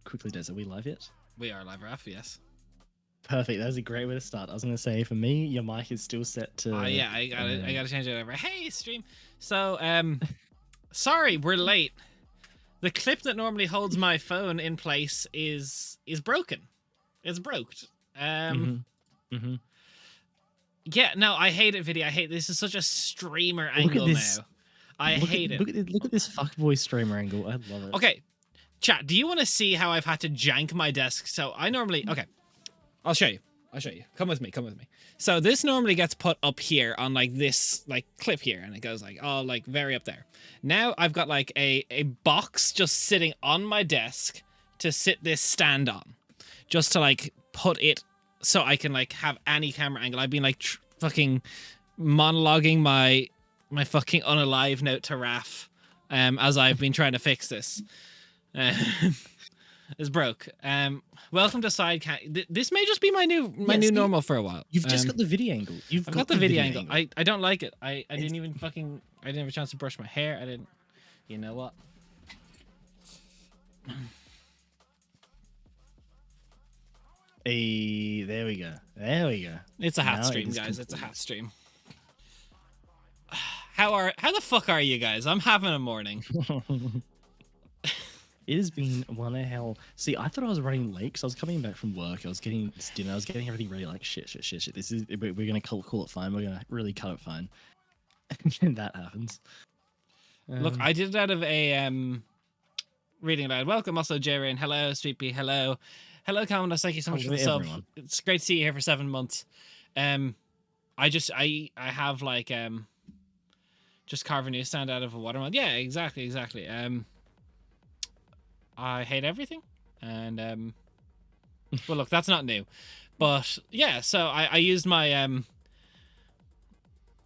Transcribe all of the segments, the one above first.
quickly, Des, are we live yet? We are live, Raf, yes. Perfect. That was a great way to start. I was going to say, for me, your mic is still set to... Yeah, I gotta change it over. Hey, stream. So, sorry, we're late. The clip that normally holds my phone in place is broken. It's broke. Yeah, no, I hate it, video. I hate this. Is such a streamer angle now. I hate it. Look at this fuckboy streamer angle. I love it. Okay, chat, do you want to see how I've had to jank my desk? So I normally... Okay, I'll show you. Come with me. So this normally gets put up here on like this like clip here, and it goes like all like very up there. Now I've got like a box just sitting on my desk to sit this stand on, just to like put it so I can like have any camera angle. I've been like fucking monologuing my fucking unalive note to Raf as I've been trying to fix this. It's broke. Welcome to Sidecam. This may just be my new normal for a while. You've just got the video angle. I've got the video angle. I don't like it. I didn't even fucking... I didn't have a chance to brush my hair. I didn't... You know what? Hey, there we go. It's a hat stream, guys. It's a hat stream. How the fuck are you guys? I'm having a morning. It has been one hell. See, I thought I was running late because I was coming back from work. I was getting dinner. I was getting everything ready. Like shit. This is we're gonna call it fine. We're gonna really cut it fine. And that happens. Look, I did it out of a reading aloud. Welcome, also J Rain. Hello, Sweet Pea. Hello, Commodus. Thank you so much for the sub. It's great to see you here for 7 months. I have like just carve a newsstand out of a watermelon. Yeah, exactly. I hate everything, and well, look, that's not new, but yeah. So I used my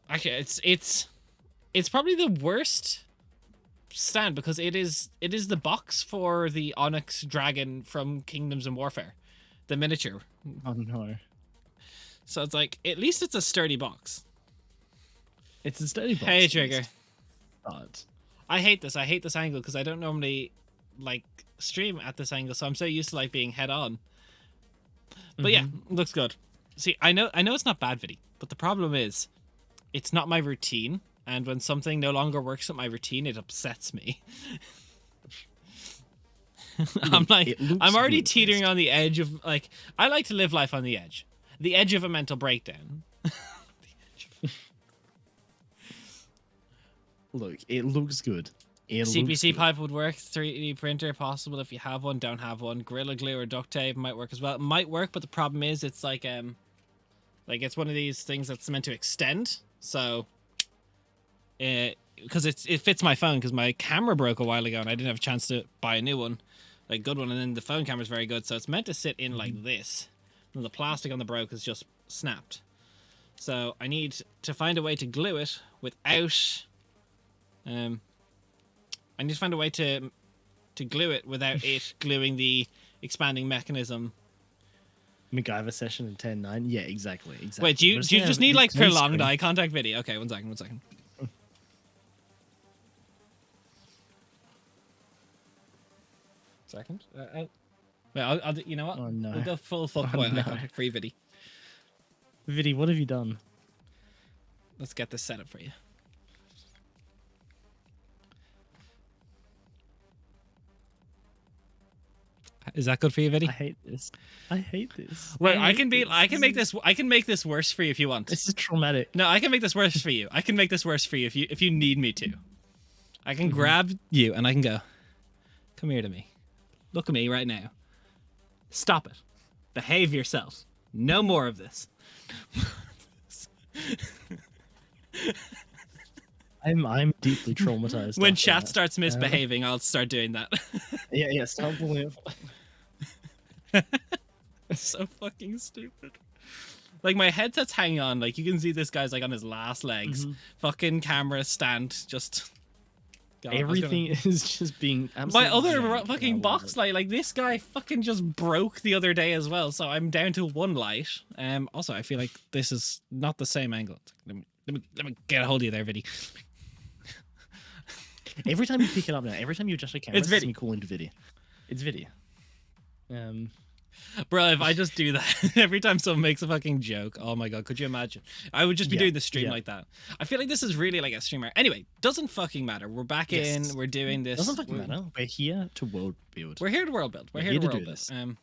actually it's probably the worst stand because it is the box for the Onyx Dragon from Kingdoms and Warfare, the miniature. Oh no! So it's like at least it's a sturdy box. It's a sturdy box. Hey, Trigger. But I hate this angle because I don't normally like stream at this angle, so I'm so used to like being head on. But yeah, looks good. See, I know it's not bad video, but the problem is it's not my routine, and when something no longer works with my routine, it upsets me. I'm already teetering on the edge of like, I like to live life on the edge of a mental breakdown. Look, it looks good. CPC pipe would work. 3D printer possible if you have one. Don't have one. Gorilla Glue or duct tape might work as well. It might work, but the problem is it's like it's one of these things that's meant to extend. So, because it fits my phone because my camera broke a while ago and I didn't have a chance to buy a new one, like good one. And then the phone camera's very good, so it's meant to sit in like this. And the plastic on the broke is just snapped. So I need to find a way to glue it without. I need to find a way to glue it without it gluing the expanding mechanism. MacGyver session in 10.9. Yeah, exactly. Wait, do you just need like prolonged eye contact video? Okay, one second. Wait, I'll you know what? Oh no. We'll go full fuckboy eye contact free video. Viddy, what have you done? Let's get this set up for you. Is that good for you, Viddy? I hate this. Wait, I can make this worse for you if you want. This is traumatic. No, I can make this worse for you. If you need me to. I can grab you and I can go, come here to me. Look at me right now. Stop it. Behave yourself. No more of this. I'm deeply traumatized. When chat starts misbehaving, I'll start doing that. Yeah, stop pulling it. It's so fucking stupid. Like my headset's hanging on, like you can see this guy's like on his last legs. Fucking camera stand just God, everything is just being absolutely... My other fucking box light, like this guy fucking just broke the other day as well, so I'm down to one light. Also I feel like this is not the same angle. Let me get a hold of you there, Viddy. Every time you pick it up now, every time you adjust the camera, it's Viddy. Cool into Viddy. It's Viddy. Bro, if I just do that every time someone makes a fucking joke, oh my god, could you imagine? I would just be doing the stream like that. I feel like this is really like a streamer. Anyway, doesn't fucking matter. We're back in. We're doing this. Doesn't fucking matter. We're here to world build. We're here to world build. We're here to world build.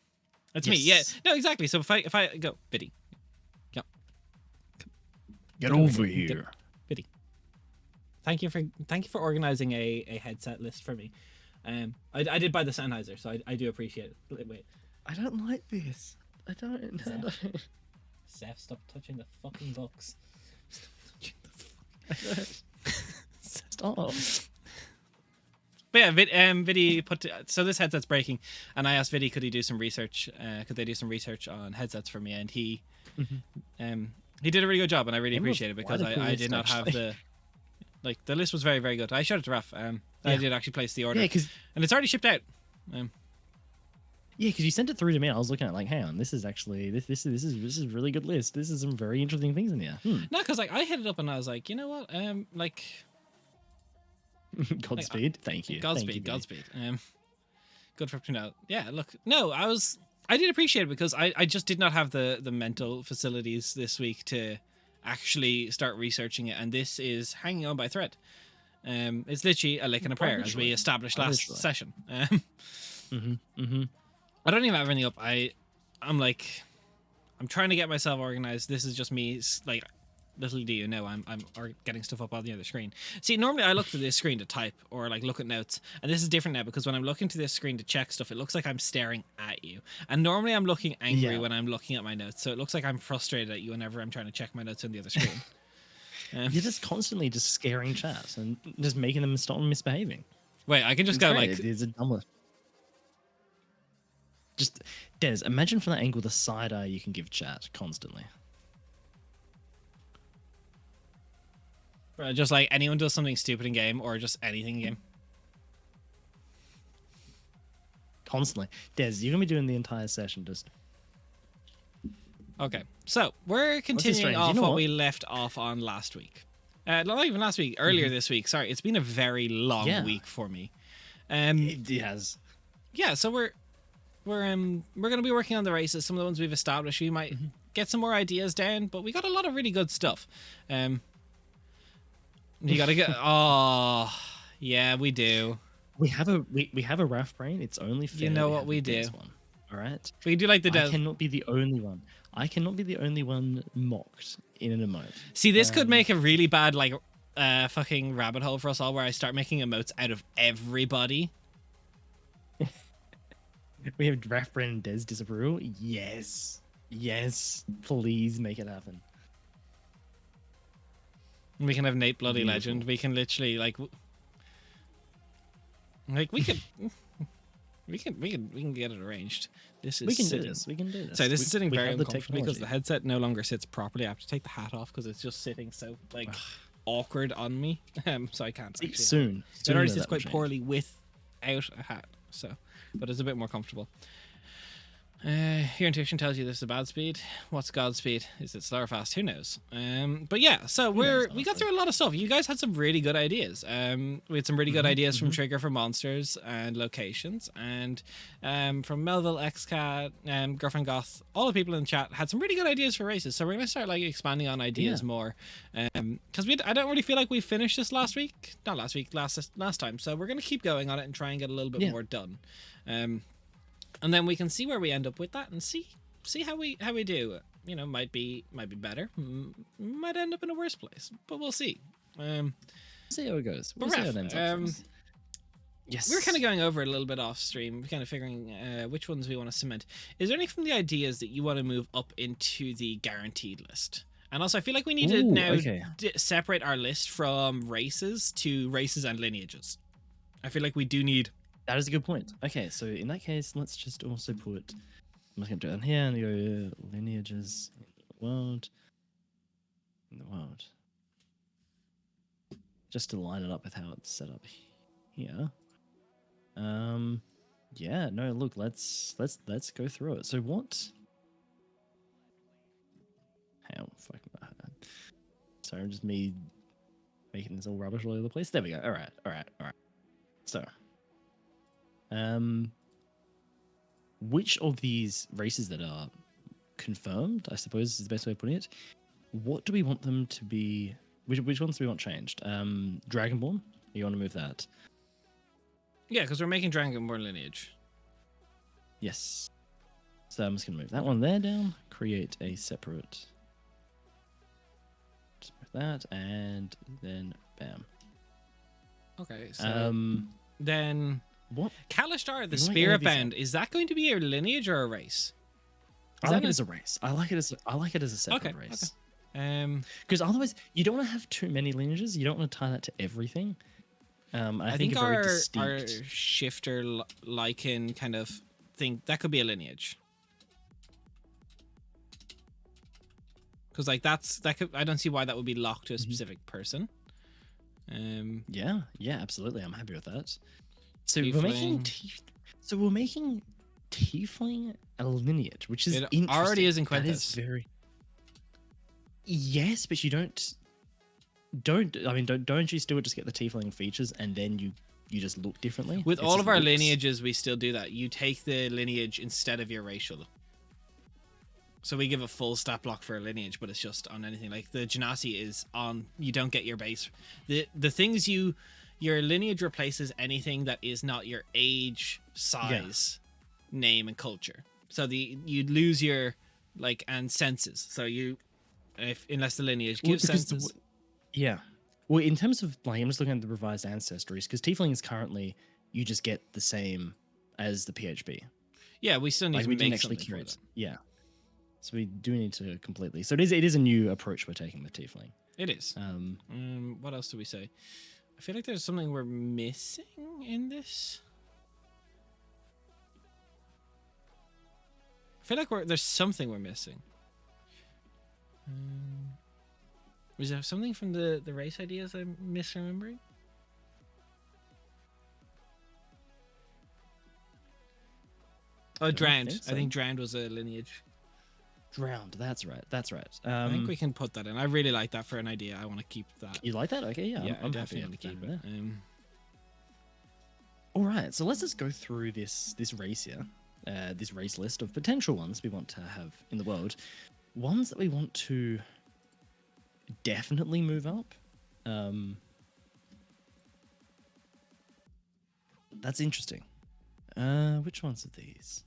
That's me. Yeah. No, exactly. So if I go, Biddy. Yep. Get over here. Biddy. Thank you for organizing a headset list for me. I did buy the Sennheiser, so I do appreciate it. Wait. I don't like this. I don't. Seth, stop touching the fucking box. Stop. But yeah, Viddy so this headset's breaking, and I asked Viddy could he do some research? Could they do some research on headsets for me? And he did a really good job, and I really appreciate it because I did not have the list was very, very good. I showed it to Raf. I did actually place the order, and it's already shipped out. Yeah, because you sent it through to me. And I was looking at it like, hang on, this is actually this is a really good list. This is some very interesting things in here. No, because I hit it up and I was like, you know what, Godspeed. Thank you. Godspeed. Good for out. Yeah, look, no, I did appreciate it because I just did not have the mental facilities this week to actually start researching it, and this is hanging on by a thread. It's literally a lick and a prayer, as we established last session. I don't even have anything up. I'm trying to get myself organized. This is just me, like, little do you know, I'm getting stuff up on the other screen. See, normally I look to this screen to type or like look at notes, and this is different now because when I'm looking to this screen to check stuff, it looks like I'm staring at you. And normally I'm looking angry when I'm looking at my notes, so it looks like I'm frustrated at you whenever I'm trying to check my notes on the other screen. You're just constantly just scaring chat and just making them stop misbehaving. Wait, I can just go like... It's a dumb... Just, Des, imagine from that angle the side eye you can give chat constantly. Just like anyone does something stupid in game or just anything in game. Constantly. Des, you're going to be doing the entire session just... Okay, so we're continuing off what we left off on last week. Not even last week, earlier this week. Sorry, it's been a very long week for me. It has. Yeah, so we're going to be working on the races. Some of the ones we've established. We might get some more ideas down, but we got a lot of really good stuff. You got to get... Oh, yeah, we do. We have a RAF brain. It's only fair. You know what we do. One. All right. We do like the... I cannot be the only one. I cannot be the only one mocked in an emote. See, this could make a really bad, like, fucking rabbit hole for us all, where I start making emotes out of everybody. We have Draft Brand and Des disapproval. Yes. Please make it happen. We can have Nate Bloody Legend. We can literally we can get it arranged. This is we can do this. So this is sitting very uncomfortably because the headset no longer sits properly. I have to take the hat off because it's just sitting so like awkward on me. So I can't. Soon. It already sits quite poorly without a hat. So, but it's a bit more comfortable. Your intuition tells you this is a bad speed. What's God's speed? Is it slow or fast? Who knows? But yeah, so we got through a lot of stuff. You guys had some really good ideas. We had some really good ideas from Trigger for monsters and locations, and from Melville, XCat, Girlfriend Goth. All the people in the chat had some really good ideas for races. So we're gonna start like expanding on ideas more, because I don't really feel like we finished this last time. So we're gonna keep going on it and try and get a little bit more done. And then we can see where we end up with that and see how we do. You know, might be better, might end up in a worse place, but we'll see. See how it goes. We'll see how it ends up. Yes, we were kind of going over it a little bit off stream, kind of figuring which ones we want to cement. Is there any from the ideas that you want to move up into the guaranteed list? And also, I feel like we need to now separate our list from races to races and lineages. I feel like we do need... That is a good point. Okay, so in that case, let's just also put... I'm just going to do it here and go lineages in the world. Just to line it up with how it's set up here. Yeah, no, look, let's go through it. So what... Hang on, fuck. Sorry, just me making this all rubbish all over the place. There we go. All right. So... which of these races that are confirmed, I suppose is the best way of putting it, what do we want them to be? Which ones do we want changed? Dragonborn? You want to move that? Yeah, because we're making Dragonborn lineage. Yes. So I'm just going to move that one there down, create a separate. Just move that, and then bam. Okay, so then What? Kalashtar, the You like any of Spirit these Bound, is that going to be a lineage or a race? I Is like that it as a race. I like it as a separate Okay, race. okay. Because otherwise, you don't want to have too many lineages. You don't want to tie that to everything. I think a very our distinct. shifter Lycan kind of thing that could be a lineage. Because like that could, I don't see why that would be locked to a specific person. Yeah, absolutely. I'm happy with that. So Tiefling. we're making tiefling a lineage, which is It interesting. already is in That is Quintus. very. Yes, but you don't. Don't you still just get the tiefling features and then you just look differently? With It's all just of our looks. lineages, we still do that. You take the lineage instead of your racial. So we give a full stat block for a lineage, but it's just on anything. Like the Genasi is on, you don't get your base. The things your lineage replaces anything that is not your age, size, name, and culture. So you lose your and senses. So unless the lineage gives senses. Yeah. Well, in terms of I'm just looking at the revised ancestries because tiefling is currently you just get the same as the PHB. Yeah, we still need to we didn't make actually something for curate. that. Yeah. So we do need to completely. So it is a new approach we're taking with tiefling. It is. What else do we say? I feel like there's something we're missing in this. I feel like there's something we're missing. Was there something from the race ideas I'm misremembering? Oh, Drowned. I think Drowned was a lineage. Drowned. That's right. I think we can put that in. I really like that for an idea. I want to keep that. You like that? Okay, yeah. I'm definitely happy want to keep it. it. All right, so let's just go through this race here, this race list of potential ones we want to have in the world, ones that we want to definitely move up. That's interesting. Which ones are these?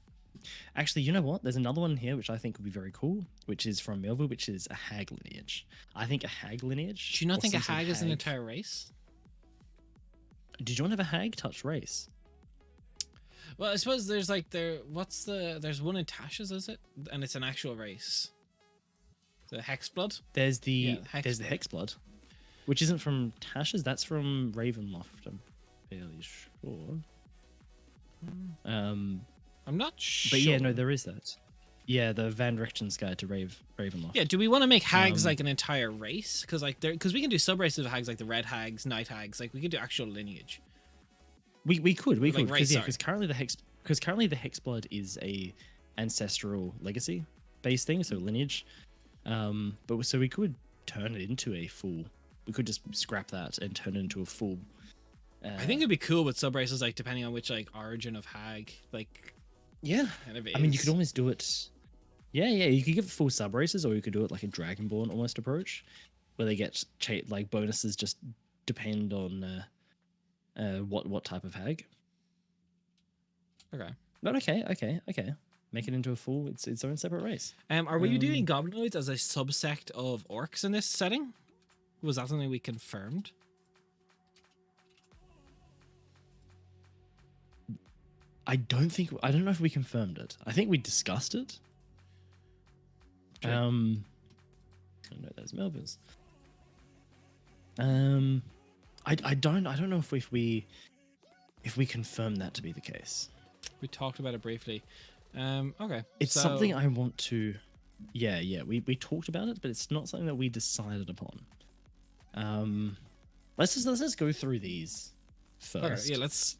Actually, you know what? There's another one here which I think would be very cool, which is from Melville, which is a hag lineage. I think a hag lineage. Do you not think a hag is an entire race? Did you want to have a hag touch race? Well, I suppose there's there's one in Tasha's, is it? And it's an actual race. The Hexblood? There's the Hexblood. Hexblood, which isn't from Tasha's, that's from Ravenloft, I'm fairly sure. I'm not sure. But yeah, no, there is that. Yeah, the Van Rechten's Guide to Ravenloft. Yeah, do we want to make hags like an entire race? Because we can do sub races of hags like the red hags, night hags. Like we could do actual lineage. We could race, because currently the Hexblood is a ancestral legacy based thing, so lineage. But so we could turn it into a full. We could just scrap that and turn it into a full. I think it'd be cool with sub races, like depending on which origin of hag, yeah. Kind of I mean, you could almost do it. Yeah. You could give it full sub races, or you could do it like a Dragonborn almost approach, where they get bonuses just depend on what type of hag. Okay. But okay. Make it into a full its own separate race. Are we doing goblinoids as a subsect of orcs in this setting? Was that something we confirmed? I don't know if we confirmed it. I think we discussed it. True. I know those Melvins. I don't know if we confirmed that to be the case. We talked about it briefly. Okay. It's something I want to. Yeah. We talked about it, but it's not something that we decided upon. Let's just go through these first. Okay, yeah, let's.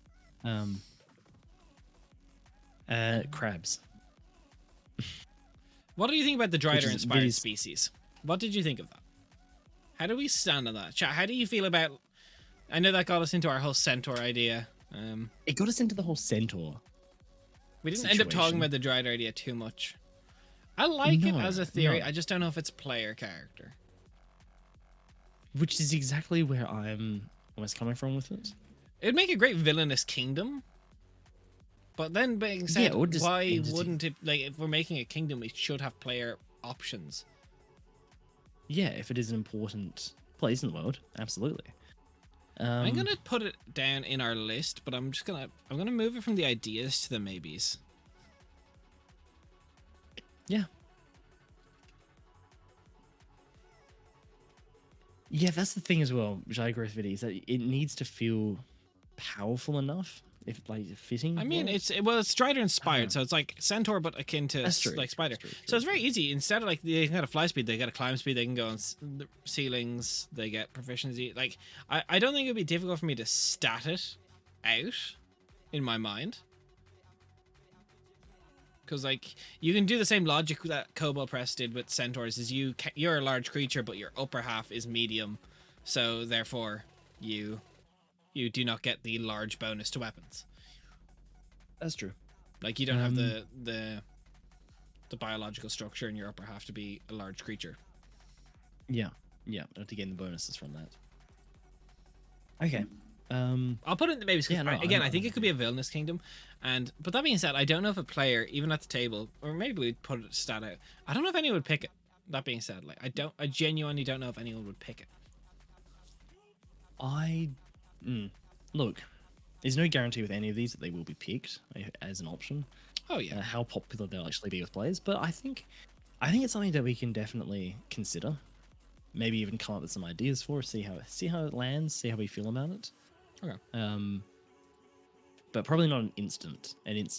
Crabs. What do you think about the Drider is inspired really species? What did you think of that? How do we stand on that? Chat, how do you feel about? I know that got us into our whole centaur idea. It got us into the whole centaur. We didn't end up talking about the Dryad idea too much. I like it as a theory. No. I just don't know if it's player character. Which is exactly where I'm almost coming from with it. It'd make a great villainous kingdom. But then being said, why wouldn't it, like, if we're making a kingdom, we should have player options. Yeah, if it is an important place in the world, absolutely. I'm gonna put it down in our list, but I'm gonna move it from the ideas to the maybes. Yeah. Yeah, that's the thing as well, which I agree with Vidi, is that it needs to feel powerful enough, if like fitting. I mean, it's Strider inspired, so it's like Centaur, but akin to like Spider. So it's very easy. Instead of like they can get a fly speed, they get a climb speed. They can go on the ceilings. They get proficiency. Like I don't think it'd be difficult for me to stat it out in my mind. Because like you can do the same logic that Cobalt Press did with Centaurs. Is you're a large creature, but your upper half is medium, so therefore you do not get the large bonus to weapons. That's true. Like you don't have the biological structure in your upper half to be a large creature. Yeah, to gain the bonuses from that. Okay. I'll put it in the maybe. Yeah, no, I think it could be a villainous kingdom, but that being said, I don't know if a player, even at the table, or maybe we'd put it stat out. I don't know if anyone would pick it. That being said, like I genuinely don't know if anyone would pick it. Look, there's no guarantee with any of these that they will be picked as an option. Oh yeah. How popular they'll actually be with players, but I think it's something that we can definitely consider. Maybe even come up with some ideas for. See how it lands. See how we feel about it. Okay. But probably not an instant. Not addition,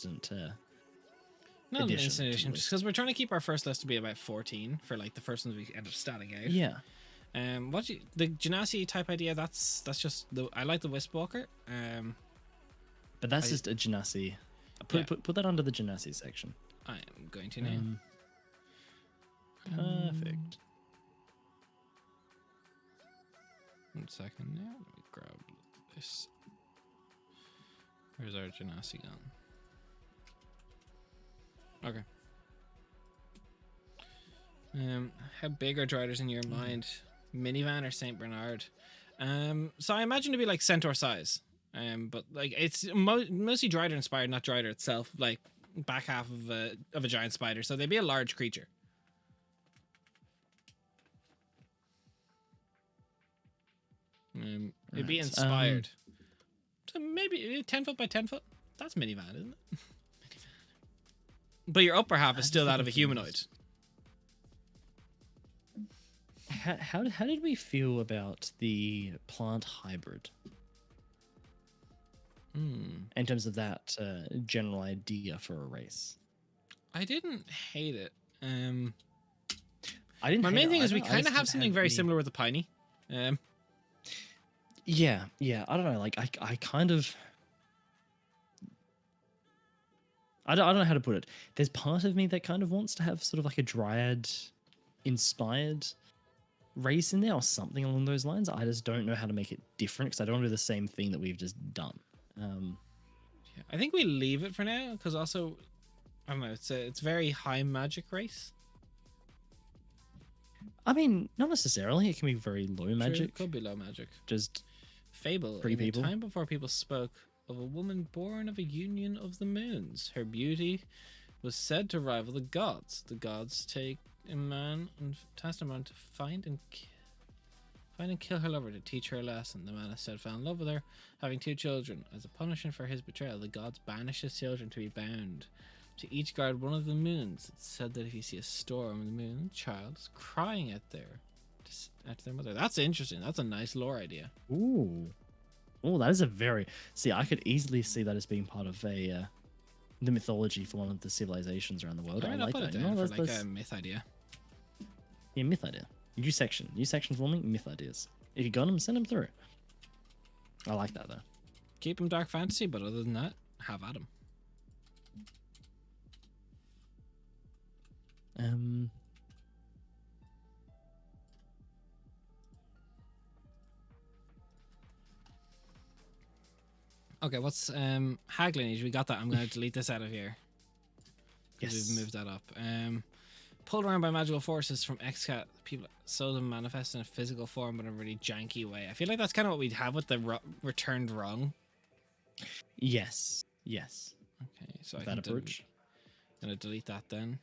an instant edition, just because we're trying to keep our first list to be about 14 for like the first ones we end up statting out. Yeah. The Genasi type idea? That's just I like the Wispwalker. But that's just a Genasi. Put that under the Genasi section. I am going to now. Perfect. 1 second now. Let me grab this. Where's our Genasi gone? Okay. How big are Driders in your mind? Minivan or Saint Bernard? So I imagine to be like Centaur size. But like it's mostly Drider inspired, not Drider itself. Like back half of a giant spider, so they'd be a large creature. It'd be inspired. So maybe 10 foot by 10 foot. That's minivan, isn't it? But your upper half is still that of a humanoid. How did we feel about the plant hybrid? In terms of that general idea for a race, I didn't hate it. I didn't. My main thing is we kind of have something very similar with the Piney. Yeah. I don't know. Like I kind of. I don't know how to put it. There's part of me that kind of wants to have sort of like a Dryad inspired race in there or something along those lines. I just don't know how to make it different because I don't want to do the same thing that we've just done. Yeah, I think we leave it for now because also, I don't know, it's very high magic race. I mean, not necessarily. It can be very low magic. It could be low magic. Just fable. Pretty people. In a time before people spoke of a woman born of a union of the moons. Her beauty was said to rival the gods. The gods take a man and tasked a man to find and kill her lover to teach her a lesson. The man instead fell in love with her, having 2 children. As a punishment for his betrayal, the gods banish his children to be bound to each guard one of the moons. It's said that if you see a storm in the moon, the child is crying out there to their mother. That's interesting. That's a nice lore idea. ooh, that is a very. See, I could easily see that as being part of the mythology for one of the civilizations around the world. I I'll like put that. it down for like a myth idea. Yeah, myth idea. New section for me. Myth ideas. If you got them, send them through. I like that though. Keep them dark fantasy, but other than that, have at them. Okay, what's Hag lineage? We got that. I'm gonna delete this out of here. because Yes. we've moved that up. Pulled around by magical forces from XCAT, people saw them manifest in a physical form but in a really janky way. I feel like that's kind of what we'd have with the returned wrong. Yes. Yes. Okay, so I That can approach. gonna delete that then.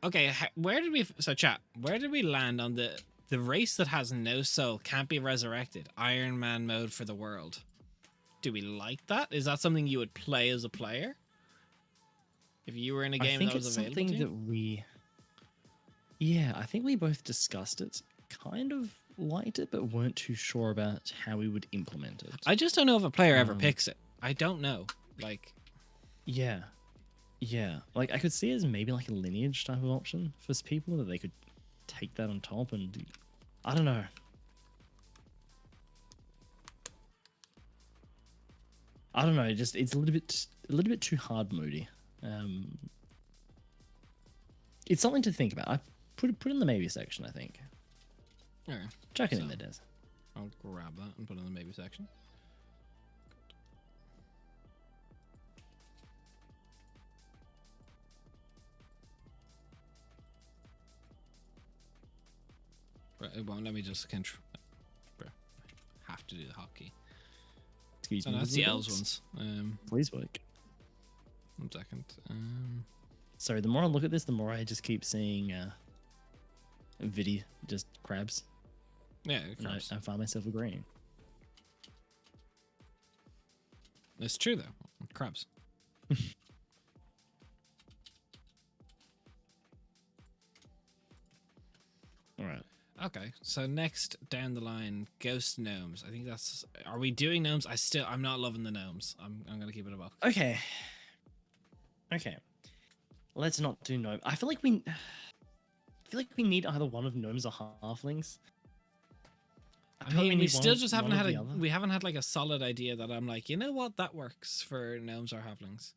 Okay, where did we? So chat, where did we land on the race that has no soul can't be resurrected? Iron Man mode for the world. Do we like that? Is that something you would play as a player? If you were in a I game think that was it's available something to you? that we. Yeah, I think we both discussed it. Kind of liked it, but weren't too sure about how we would implement it. I just don't know if a player ever Um, picks it. I don't know. Like, Yeah. Yeah. Like I could see it as maybe like a lineage type of option for people that they could take that on top and I don't know. I don't know, just it's a little bit too hard moody. It's something to think about. I put it in the maybe section, I think. okay, Chuck it in So- there, Des. I'll grab that and put it in the maybe section. Right, it won't let me just control. Have to do the hotkey. Excuse Oh, me. no, that's the little elves dogs. ones. Please work. 1 second. Sorry, the more I look at this, the more I just keep seeing Vidi, just crabs. Yeah, And crabs. I find myself agreeing. It's true though. Crabs. All right. Okay, so next down the line, ghost gnomes. I think that's. Are we doing gnomes? I'm not loving the gnomes. I'm gonna keep it a buck. Okay. Okay. Let's not do gnome. I feel like we need either one of gnomes or halflings. I feel like mean, we need still one- just one haven't or had the other. we haven't had like a solid idea that I'm like, you know what, that works for gnomes or halflings.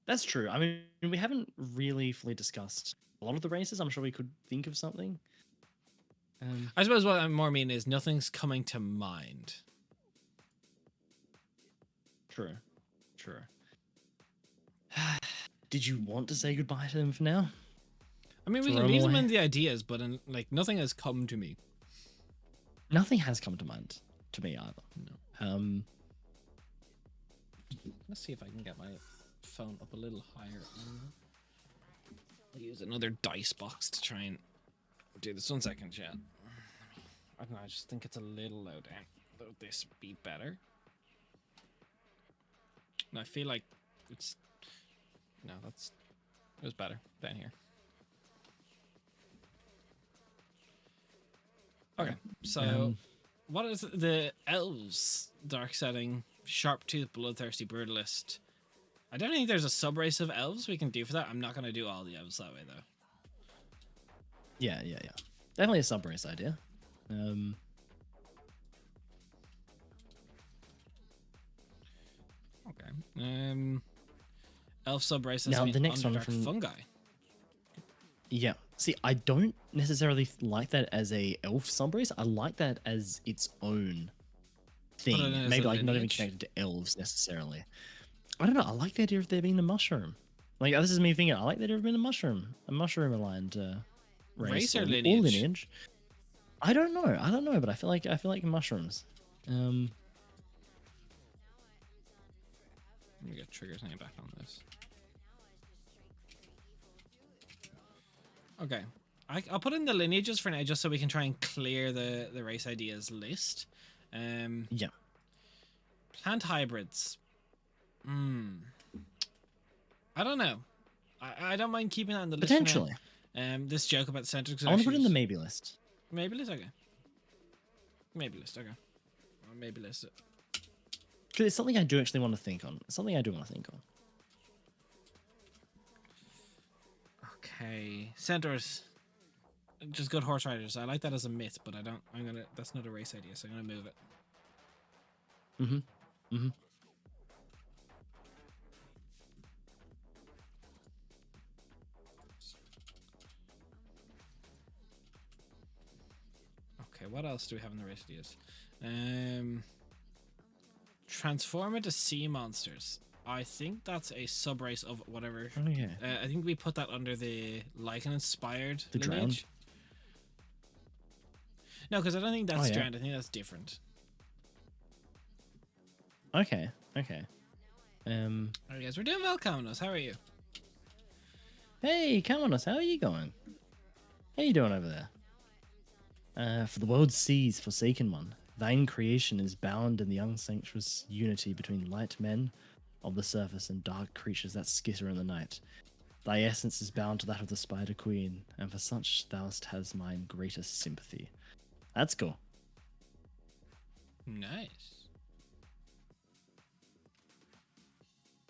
That's true. I mean, we haven't really fully discussed a lot of the races. I'm sure we could think of something. I suppose what I more mean is nothing's coming to mind. True. True. Did you want to say goodbye to them for now? I mean, we Throw can 'em leave them away. in the ideas, but like nothing has come to me. Nothing has come to mind to me either. No. Let's see if I can get my phone up a little higher. I'll use another dice box to try and do this. 1 second, chat. I don't know. I just think it's a little low down. Would this be better? And I feel like it's no. It was better down here. Okay, so what is the elves dark setting sharp tooth bloodthirsty brutalist? I don't think there's a sub race of elves we can do for that. I'm not going to do all the elves that way though. Yeah. Definitely a sub race idea. Okay. Elf sub race has Now, been the next one Underdark from- fungi. Yeah. See, I don't necessarily like that as a elf sub race. I like that as its own thing. it as Maybe a like not even lineage? connected to elves necessarily. I don't know. I like the idea of there being a mushroom. Like this is me thinking. I like the idea of being a mushroom aligned Race or or lineage? lineage. I don't know, but I feel like mushrooms. Let me get Trigger's name back on this. Okay. I'll put in the lineages for now just so we can try and clear the race ideas list. Yeah. Plant hybrids. I don't know. I don't mind keeping that on the list. Potentially. For now. This joke about the center. I want to put it in the maybe list. maybe list. Okay. Maybe list. Okay. Or maybe list it. 'Cause it's something I do actually want to think on. It's something I do want to think on. Okay. Centaurs. Just good horse riders. I like that as a myth, but I don't. That's not a race idea, so I'm gonna move it. Okay, what else do we have in the race ideas? Transform into sea monsters. I think that's a sub race of whatever. Oh yeah. I think we put that under the Lycan inspired The Drowned? lineage. No, because I don't think that's yeah. Drowned. I think that's different. Okay. Okay. Alright, guys, we're doing well, Kamenos. How are you? Hey, Kamenos, how are you going? How you doing over there? For the world sees, Forsaken One, thine creation is bound in the unsanctuous unity between light men of the surface and dark creatures that skitter in the night. Thy essence is bound to that of the Spider Queen, and for such thou has mine greatest sympathy. That's cool. Nice.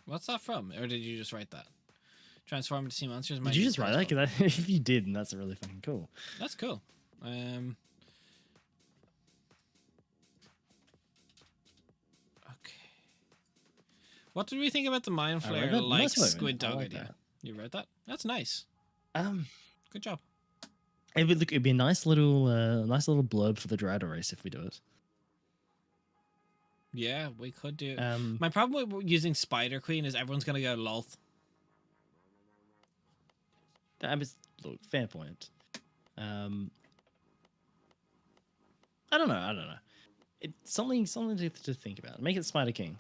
What's that from? Or did you just write that? Transform into sea monsters. Did you just write that? 'Cause if you did, then that's really fucking cool. That's cool. Okay. What did we think about the mind I read flare that. like Nice moment. squid I dog like idea? that. You read that? That's nice. Um, Good job. it'd be a nice little blurb for the Dryder race if we do it. Yeah, we could do. Um, My problem with using Spider Queen is everyone's gonna go Lolth. look, fair point. I don't know. It's something to think about. Make it Spider King.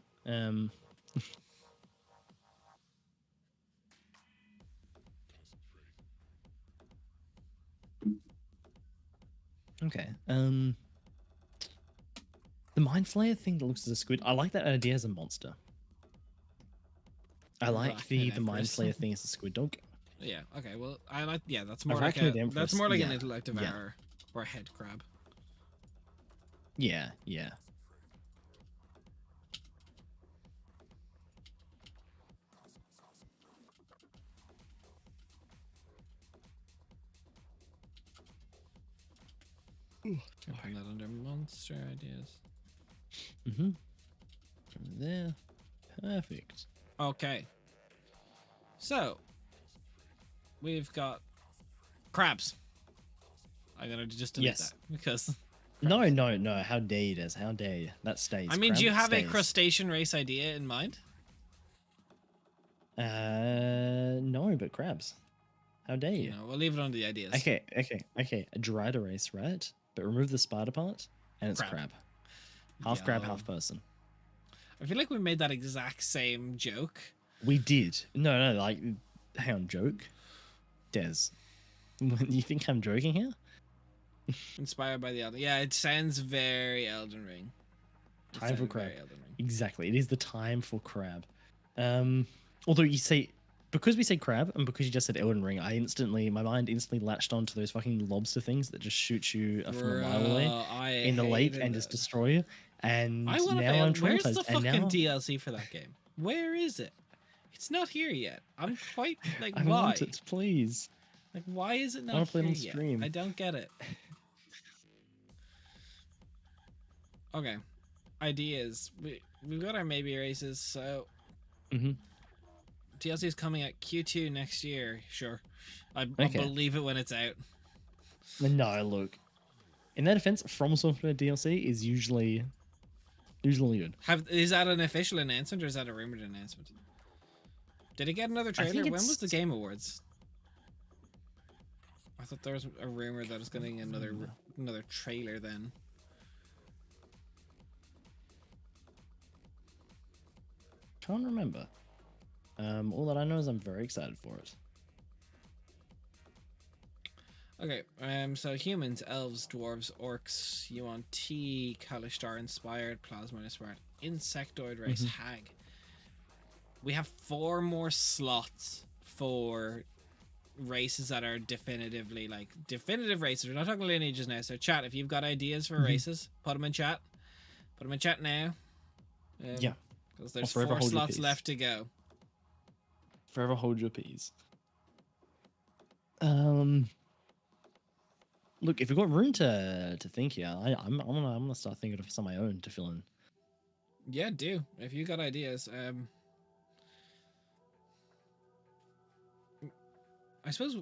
Okay. The Mind Flayer thing that looks as a squid. I like that idea as a monster. I like the Arachnid Mind Empress. Flayer thing as a squid dog. Yeah. Okay. Well, I like. Yeah, that's more like Arachnid a, Empress, that's more like an yeah, intellect yeah. devourer or a head crab. Yeah, yeah. Put that under monster ideas. Mm-hmm. From there. Perfect. Okay. So we've got crabs. I'm gonna just delete Yes. that because No. How dare you, Des? How dare you? That stays. I mean, Crab do you have a stays. crustacean race idea in mind? No, but crabs. How dare you? No, we'll leave it on the ideas. Okay. A Dryder race, right? But remove the spider part, and it's Crab. crab. Half crab, Yo. half person. I feel like we made that exact same joke. We did. No, like, hang on, joke? Des. You think I'm joking here? Inspired by the other. Yeah, it sounds very Elden Ring. It Time for sounded crab. very Elden Ring. Exactly. It is the time for crab. Although you say, because we say crab and because you just said Elden Ring, my mind instantly latched onto those fucking lobster things that just shoot you from a mile away in the lake and just destroy you. And I want to now I'm Where's the traumatized. And fucking now DLC for that game? Where is it? It's not here yet. I'm quite like, I why? want it, please. Like, why is it not wanna play it here on yet? stream. I don't get it. Okay, ideas. We've got our maybe races. So Mm-hmm. DLC is coming at Q2 next year. Sure, I'll Okay. believe it when it's out. No, look. In their defense, From Software DLC is usually good. Is that an official announcement or is that a rumored announcement? Did it get another think trailer? When was it's- the Game Awards? I thought there was a rumor that it's getting another trailer then. Can't remember. All that I know is I'm very excited for it. Okay, so humans, elves, dwarves, orcs, Yuan T, Kalishtar inspired, Plasma inspired, insectoid race, hag. We have 4 more slots for races that are definitive races. We're not talking lineages now. So chat, if you've got ideas for races, put them in chat. Put them in chat now. Yeah. Because there's forever 4 hold your slots peace. left to go. Forever hold your peas. Look, if we've got room to think here, I'm gonna start thinking of some of my own to fill in. Yeah, do. If you got ideas. I suppose,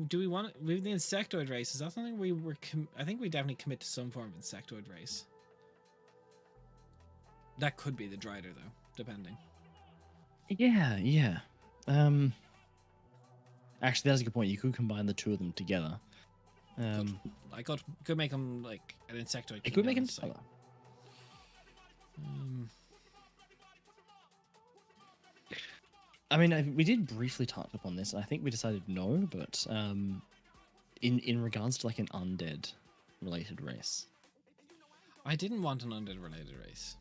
do we want with the insectoid race? Is that something we were? I think we definitely commit to some form of insectoid race. That could be the Dryder though, depending. Yeah, yeah. Um, actually, that's a good point. You could combine the two of them together. Good. Um, I could make them like an insectoid it could kingdom. make him It's like, together. um, I mean, we did briefly touch upon this. I think we decided no, but in regards to like an undead related race, I didn't want an undead related race.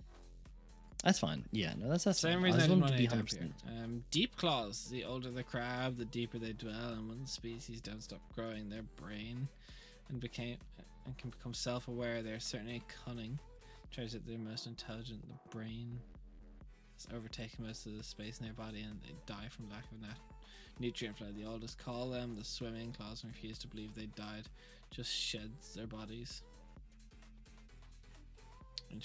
that's fine. Yeah, no, that's Same fine. reason I just didn't wanted want to be any type 100%. here. Deep claws. The older the crab, the deeper they dwell, and when the species don't stop growing their brain and can become self-aware, they're certainly cunning. Tries that they're most intelligent. The brain has overtaken most of the space in their body, and they die from lack of that nutrient flow. The oldest call them the swimming claws and refuse to believe they died. Just sheds their bodies.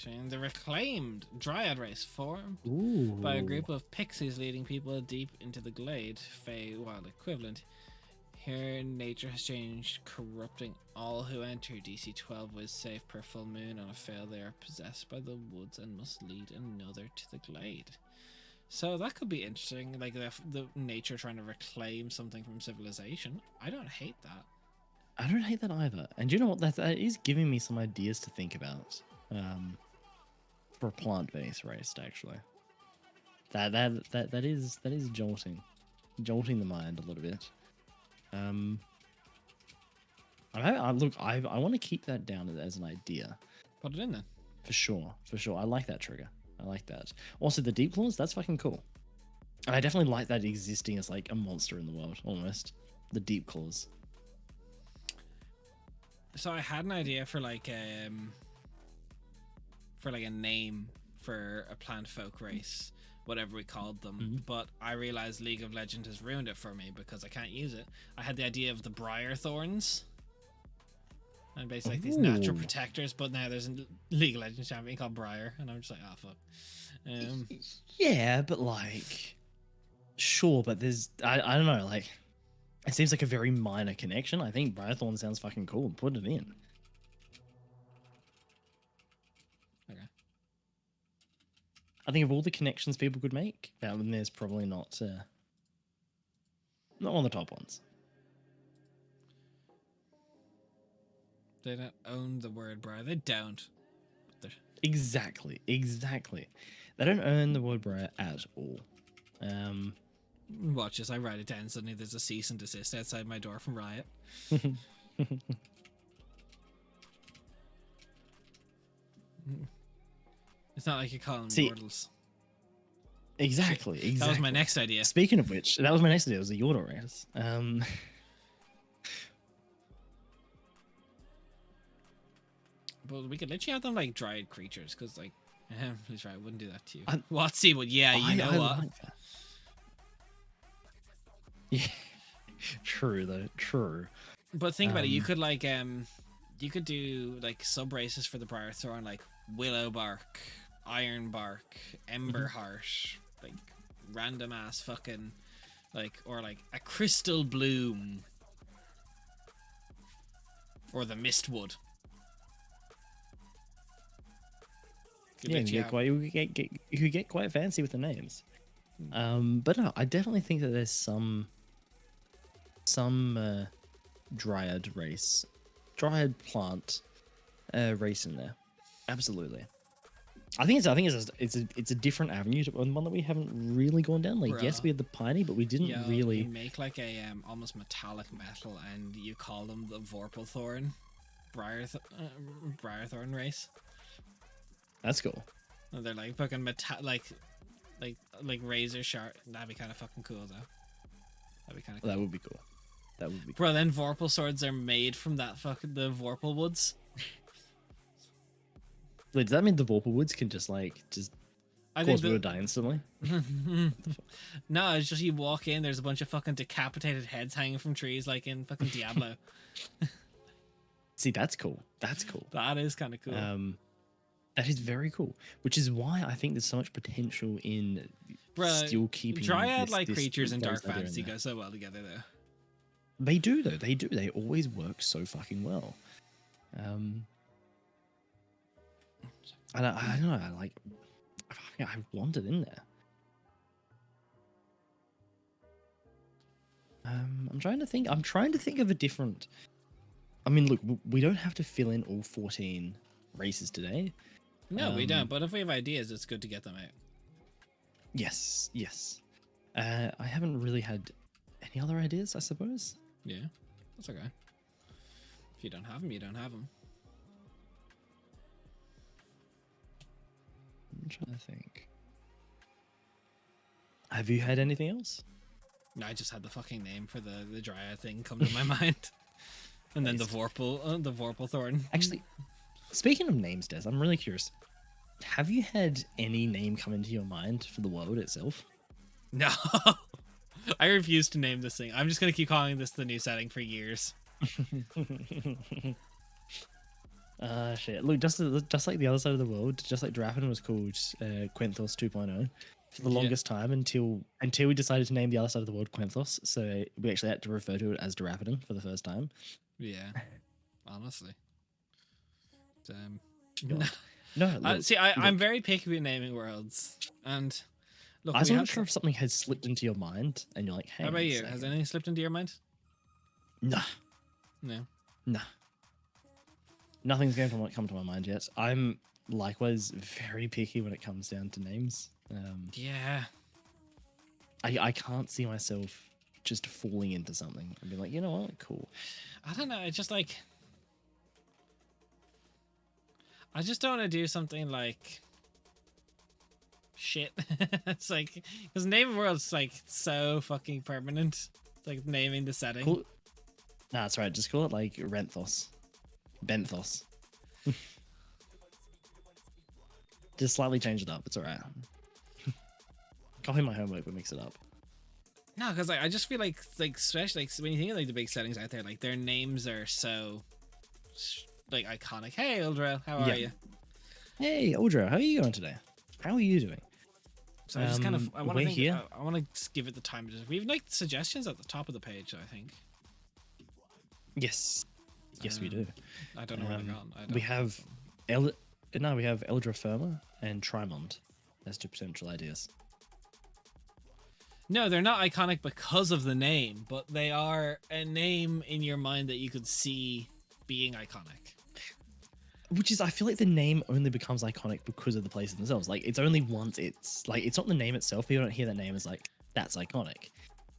And the reclaimed dryad race formed Ooh. by a group of pixies leading people deep into the glade, Fey wild equivalent. Here, nature has changed, corrupting all who enter. DC 12 was safe per full moon. On a fail, they are possessed by the woods and must lead another to the glade. So that could be interesting, like the nature trying to reclaim something from civilization. I don't hate that. I don't hate that either. And you know what? That is giving me some ideas to think about. For a plant-based race, actually. That is jolting the mind a little bit. I want to keep that down as an idea Put it in then. for sure, for sure. I like that trigger. I like that. Also, the deep claws, that's fucking cool. And I definitely like that existing as like a monster in the world, almost. The deep claws. So I had an idea for like a name for a plant folk race, whatever we called them. But I realized League of Legends has ruined it for me because I can't use it. I had the idea of the Briar Thorns. And basically like these natural Ooh. protectors, but now there's a League of Legends champion called Briar, and I'm just like, oh fuck. Yeah, but like, sure, but I don't know, like, it seems like a very minor connection. I think Briarthorn sounds fucking cool. Put it in. Okay. I think of all the connections people could make, that one there's probably not one of the top ones. They don't own the word Briar. They don't. Exactly. They don't earn the word Briar at all. Watch as I write it down. Suddenly there's a cease and desist outside my door from Riot. It's not like you call them Yordles. Exactly. That was my next idea. Speaking of which, that was my next idea. It was a Yordle race. But we could literally have them like dryad creatures, because like, please, right, I wouldn't do that to you. Watsy would, yeah, you know what? Like that. Yeah, true though. True. But think about it. You could like, you could do like sub races for the Briar Thorn, like Willow Bark, Iron Bark, Ember Heart, like random ass fucking, like, or like a Crystal Bloom, or the Mistwood. Yeah, you could get quite fancy with the names. But no, I definitely think that there's some dryad plant race in there. Absolutely. I think it's a different avenue to one that we haven't really gone down. Like, yes, we had the piney, but we didn't really You make like a almost metallic metal, and you call them the Vorpalthorn Briarthorn race. That's cool. And they're like fucking like razor sharp. That'd be kind of fucking cool though. That'd be kind of cool. That would be cool. That would be cool. Bro, then Vorpal swords are made from the Vorpal woods. Wait, does that mean the Vorpal woods can just I cause think people to die instantly? No, it's just you walk in, there's a bunch of fucking decapitated heads hanging from trees like in fucking Diablo. See, that's cool. That's cool. That is kind of cool. That is very cool, which is why I think there's so much potential in still keeping dryad like creatures in dark fantasy go so well together though. They do though. They do. They always work so fucking well. And I don't know. I want it in there. I'm trying to think. I'm trying to think of a different. I mean, look, we don't have to fill in all 14 races today. No, we don't. But if we have ideas, it's good to get them out. Yes, yes. I haven't really had any other ideas, I suppose. Yeah, that's okay. If you don't have them, you don't have them. I'm trying to think. Have you had anything else? No, I just had the fucking name for the Dryad thing come to my mind. And then the Vorpal Thorn. Actually, speaking of names, Des, I'm really curious. Have you had any name come into your mind for the world itself? No. I refuse to name this thing. I'm just going to keep calling this the new setting for years. Shit. Look, just like the other side of the world, just like Drafin was called Quenthos 2.0 for the longest time until we decided to name the other side of the world Quenthos. So we actually had to refer to it as Drafidon for the first time. Yeah, honestly. No, look, see, I'm very picky with naming worlds, and look, I was not sure if something had slipped into your mind, and you're like, "Hey, how about you? Has anything slipped into your mind?" No, no, nothing's going to come to my mind yet. I'm likewise very picky when it comes down to names. Yeah, I can't see myself just falling into something and be like, you know what, cool. I don't know. I just like. I just don't want to do something like shit. It's like, because name of world's like so fucking permanent. It's like naming the setting. Cool. Nah, that's right. Just call it like Renthos. Benthos. Just slightly change it up. It's alright. Copy my homework, but mix it up. No, because I just feel like especially like when you think of like the big settings out there, like their names are so like iconic. Hey, Uldra, how are you? Hey, Uldra, how are you going today? How are you doing? So I just kind of I want to here. I want to give it the time. We have like suggestions at the top of the page, I think. Yes, yes, we do. I don't know where they're gone. We have we have Eldra Firma and Trimond as two potential ideas. No, they're not iconic because of the name, but they are a name in your mind that you could see being iconic. Which is, I feel like the name only becomes iconic because of the places themselves. Like, it's only once it's like, it's not the name itself. People don't hear that name as like, that's iconic.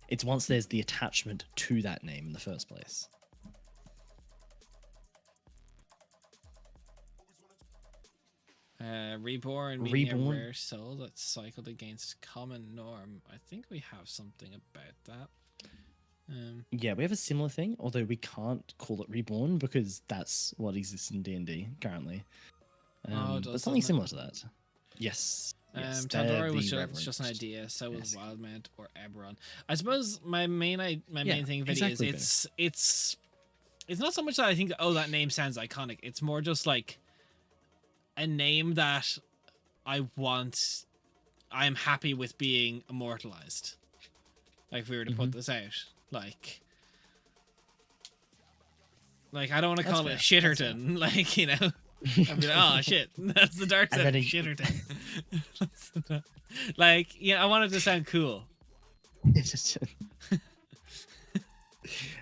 It's once there's the attachment to that name in the first place. Reborn, meaning a rare soul that cycled against common norm. I think we have something about that. Yeah, we have a similar thing, although we can't call it Reborn because that's what exists in D&D currently. But something similar to that. Yes. Yes, Tal'Dorei was just an idea. So was Wildmount or Eberron. I suppose my main thing video is it's not so much that I think that name sounds iconic. It's more just like a name that I'm happy with being immortalized. Like if we were to put this out, like I don't want to call it Shitterton, like, you know. I'd be like, oh shit, that's the dark side of Shitterton. Like, yeah, I want it to sound cool.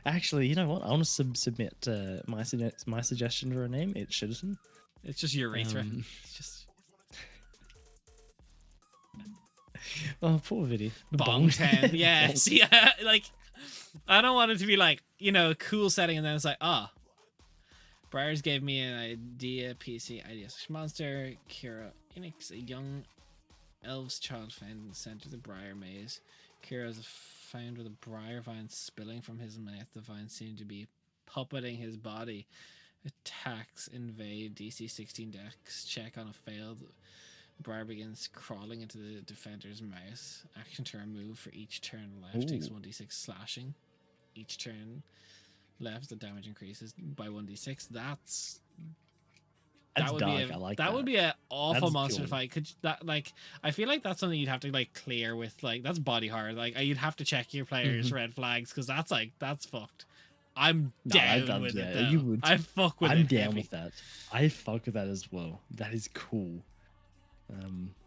Actually, you know what? I want to submit my suggestion for a name. It's Shitterton. It's just urethra. It's just. Oh, poor Viddy. Bongtown. Yeah. See, like, I don't want it to be like, you know, a cool setting, and then it's like, Briars gave me an idea. PC idea. Monster. Kira. Enix, a young elf's child found in the center of the Briar maze. Kira is found with a briar vine spilling from his mouth. The vine seemed to be puppeting his body. Attacks invade DC 16 dex check on a failed. Briar begins crawling into the defender's mouth. Action turn move for each turn left takes 1d6 slashing. Each turn left the damage increases by 1d6. That's that would dark. be I like that. Would be an awful That's monster cool. fight. Could that like I feel like that's something you'd have to like clear with like that's body horror. Like you'd have to check your players' red flags because that's fucked. I'm down with it. Though. You would. I fuck with it. I'm down with that. I fuck with that as well. That is cool.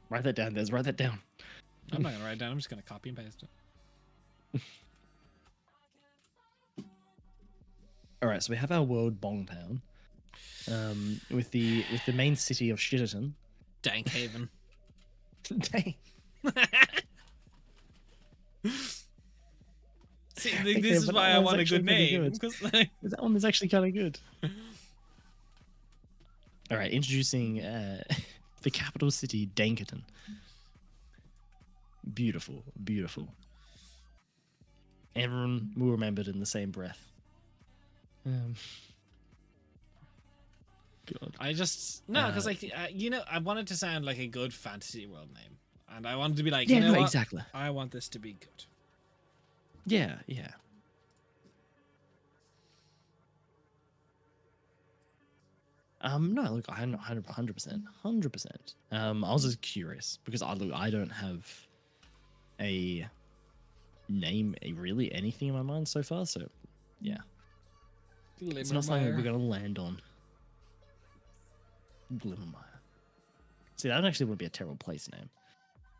Write that down, Des. Write that down. I'm not gonna write it down. I'm just gonna copy and paste it. All right, so we have our world Bongtown, with the main city of Shitterton. Dankhaven. Dang. See, Okay, this is but why that I one's want a actually good pretty name. good. Because like, That one is actually kind of good. All right, introducing the capital city, Dankerton. Beautiful, beautiful. Everyone will remember it in the same breath. God. I just no, because like you know, I wanted to sound like a good fantasy world name, and I wanted to be like, Yeah, you know no, what? exactly. I want this to be good. Yeah, yeah. No, look, I'm not 100%. I was just curious because I don't have a name, really anything in my mind so far. So, yeah, it's not something that we're gonna land on. Glimmermeyer. See, that actually would be a terrible place name.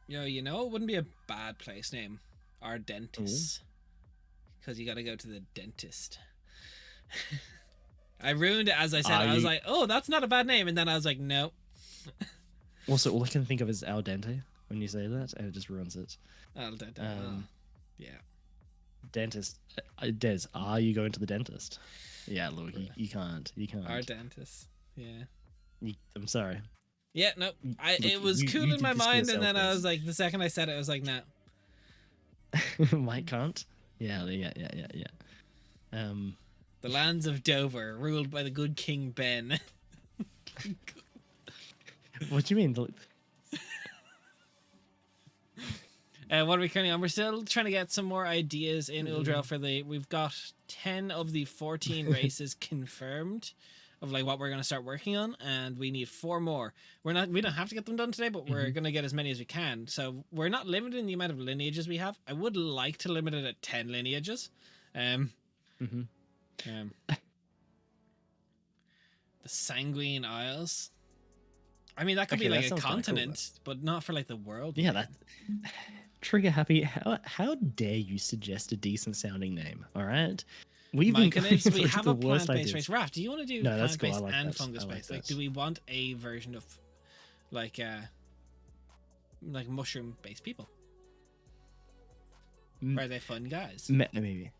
Yo, you know, it wouldn't be a bad place name. Our dentist, because you got to go to the dentist. I ruined it as I said. I was like, oh, that's not a bad name, and then I was like, no. Also, all I can think of is al dente when you say that, and it just ruins it. Al dente. Yeah. Dentist. Des, are you going to the dentist? Yeah, look, you can't. You can't. Our dentist. Yeah. I'm sorry. Yeah, no. Look, It was you cool in did my this to mind, and then yourself, I was like, the second I said it, I was like, nah. Mike can't. Yeah. The lands of Dover, ruled by the good King Ben. What do you mean? What are we currently on? We're still trying to get some more ideas in Uldrell for we've got 10 of the 14 races confirmed of like what we're going to start working on, and we need 4 more. We don't have to get them done today, but we're going to get as many as we can. So we're not limited in the amount of lineages we have. I would like to limit it at 10 lineages. The Sanguine Isles. I mean, that could be like a continent, but not for like the world. Yeah, that Trigger Happy. How dare you suggest a decent sounding name? All right, we have a plant-based race. Raph, do you want to do plant-based cool. and fungus-based? Like, do we want a version of like mushroom-based people? Or are they fun guys? Maybe,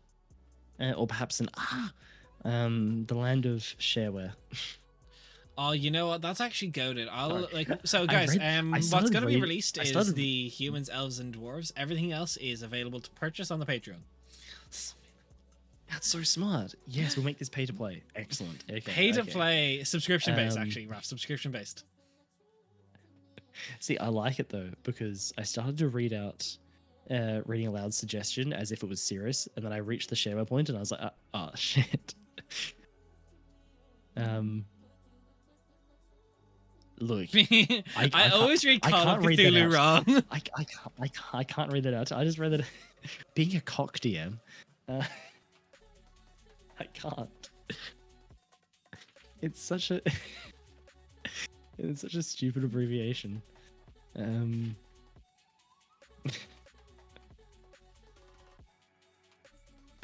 or perhaps the land of shareware. Oh, you know what? That's actually goaded. So guys, what's going to be released is the humans, elves, and dwarves. Everything else is available to purchase on the Patreon. That's so smart. Yes, we'll make this pay to play. Excellent. Okay, pay to play, subscription based. Actually, Raph, subscription based. See, I like it though because I started to read reading aloud suggestion as if it was serious, and then I reached the shareware point, and I was like, oh shit. Look, I always read Call of Cthulhu wrong. I can't read that out. I just read that being a cock DM. I can't. It's such a stupid abbreviation. But